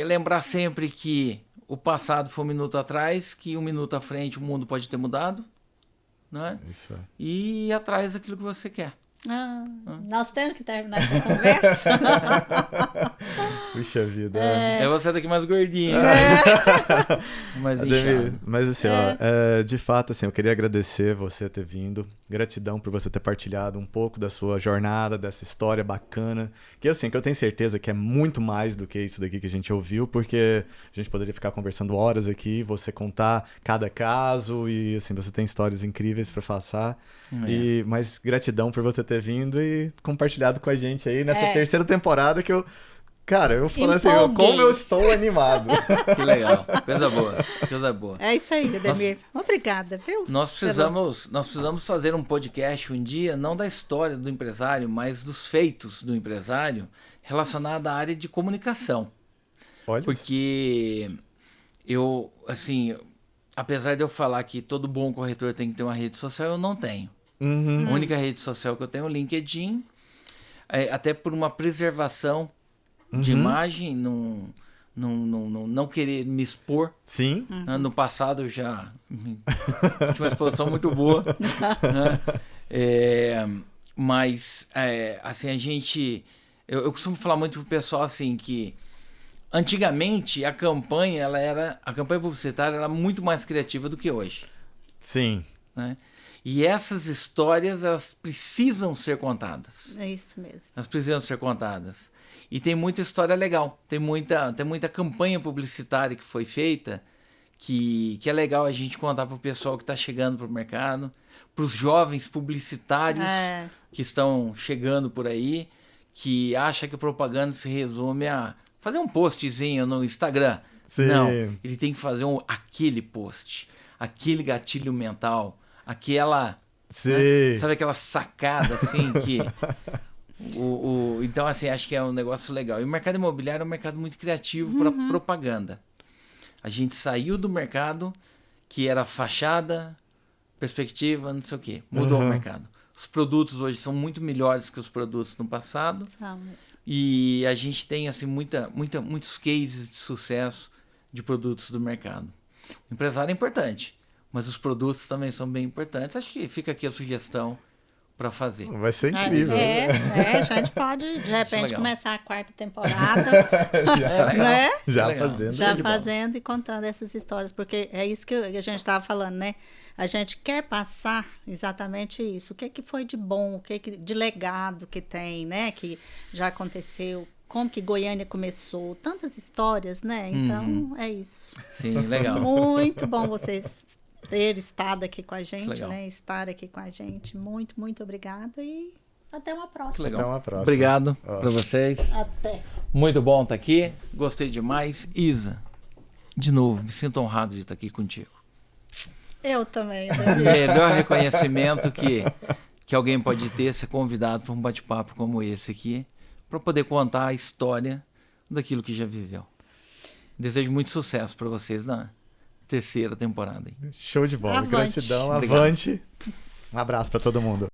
lembrar sempre que o passado foi um minuto atrás, que um minuto à frente o mundo pode ter mudado, né? Isso é. E ir atrás daquilo que você quer. Nós temos que terminar essa conversa. Puxa vida. É você daqui mais gordinha. Mais Ademir, inchado. mas assim, de fato, assim, eu queria agradecer você ter vindo. Gratidão por você ter partilhado um pouco da sua jornada, dessa história bacana. Que assim, que eu tenho certeza que é muito mais do que isso daqui que a gente ouviu, porque a gente poderia ficar conversando horas aqui, você contar cada caso e assim, você tem histórias incríveis para passar. Mas gratidão por você ter vindo e compartilhado com a gente aí nessa terceira temporada que eu... Cara, eu falo assim, como eu estou animado. Que legal. Coisa boa. É isso aí, Ademir. Obrigada, viu? Nós precisamos fazer um podcast um dia, não da história do empresário, mas dos feitos do empresário relacionado à área de comunicação. Olha. Porque eu, assim, apesar de eu falar que todo bom corretor tem que ter uma rede social, eu não tenho. A única rede social que eu tenho é o LinkedIn, até por uma preservação de imagem, não querer me expor. Sim. No passado eu já tinha uma exposição muito boa. Né? Mas, assim, eu costumo falar muito pro pessoal assim que antigamente a campanha publicitária era muito mais criativa do que hoje. Sim. Né? E essas histórias, elas precisam ser contadas. É isso mesmo. Elas precisam ser contadas. E tem muita história legal. Tem muita campanha publicitária que foi feita que é legal a gente contar para o pessoal que está chegando para o mercado, para os jovens publicitários que estão chegando por aí, que acha que a propaganda se resume a fazer um postzinho no Instagram. Sim. Não, ele tem que fazer aquele post, aquele gatilho mental, aquela... Né? Sabe aquela sacada assim que... Então, assim, acho que é um negócio legal. E o mercado imobiliário é um mercado muito criativo para propaganda. A gente saiu do mercado que era fachada, perspectiva, não sei o quê. Mudou o mercado. Os produtos hoje são muito melhores que os produtos no passado. E a gente tem assim, muitos cases de sucesso de produtos do mercado. O empresário é importante, mas os produtos também são bem importantes. Acho que fica aqui a sugestão para fazer. Vai ser incrível. A gente pode, de repente, legal. começar a 4ª temporada, Legal. né? Já Legal. fazendo. Já show de bola. fazendo e contando essas histórias, porque é isso que a gente estava falando, né? A gente quer passar exatamente isso. O que foi de bom, de legado que tem, né? Que já aconteceu, como que Goiânia começou, tantas histórias, né? Então, é isso. Sim, legal. Muito bom vocês ter estado aqui com a gente, Legal. né? Estar aqui com a gente. Muito, muito obrigada e até uma Que próxima. legal. Até uma próxima. Obrigado Ó. para vocês. Até. Muito bom estar aqui. Gostei demais. Isa, de novo, me sinto honrado de estar aqui contigo. Eu também. Melhor reconhecimento que alguém pode ter é ser convidado para um bate-papo como esse aqui, para poder contar a história daquilo que já viveu. Desejo muito sucesso para vocês na 3ª temporada. Show de bola. Avante. Gratidão. Obrigado. Avante. Um abraço pra todo mundo.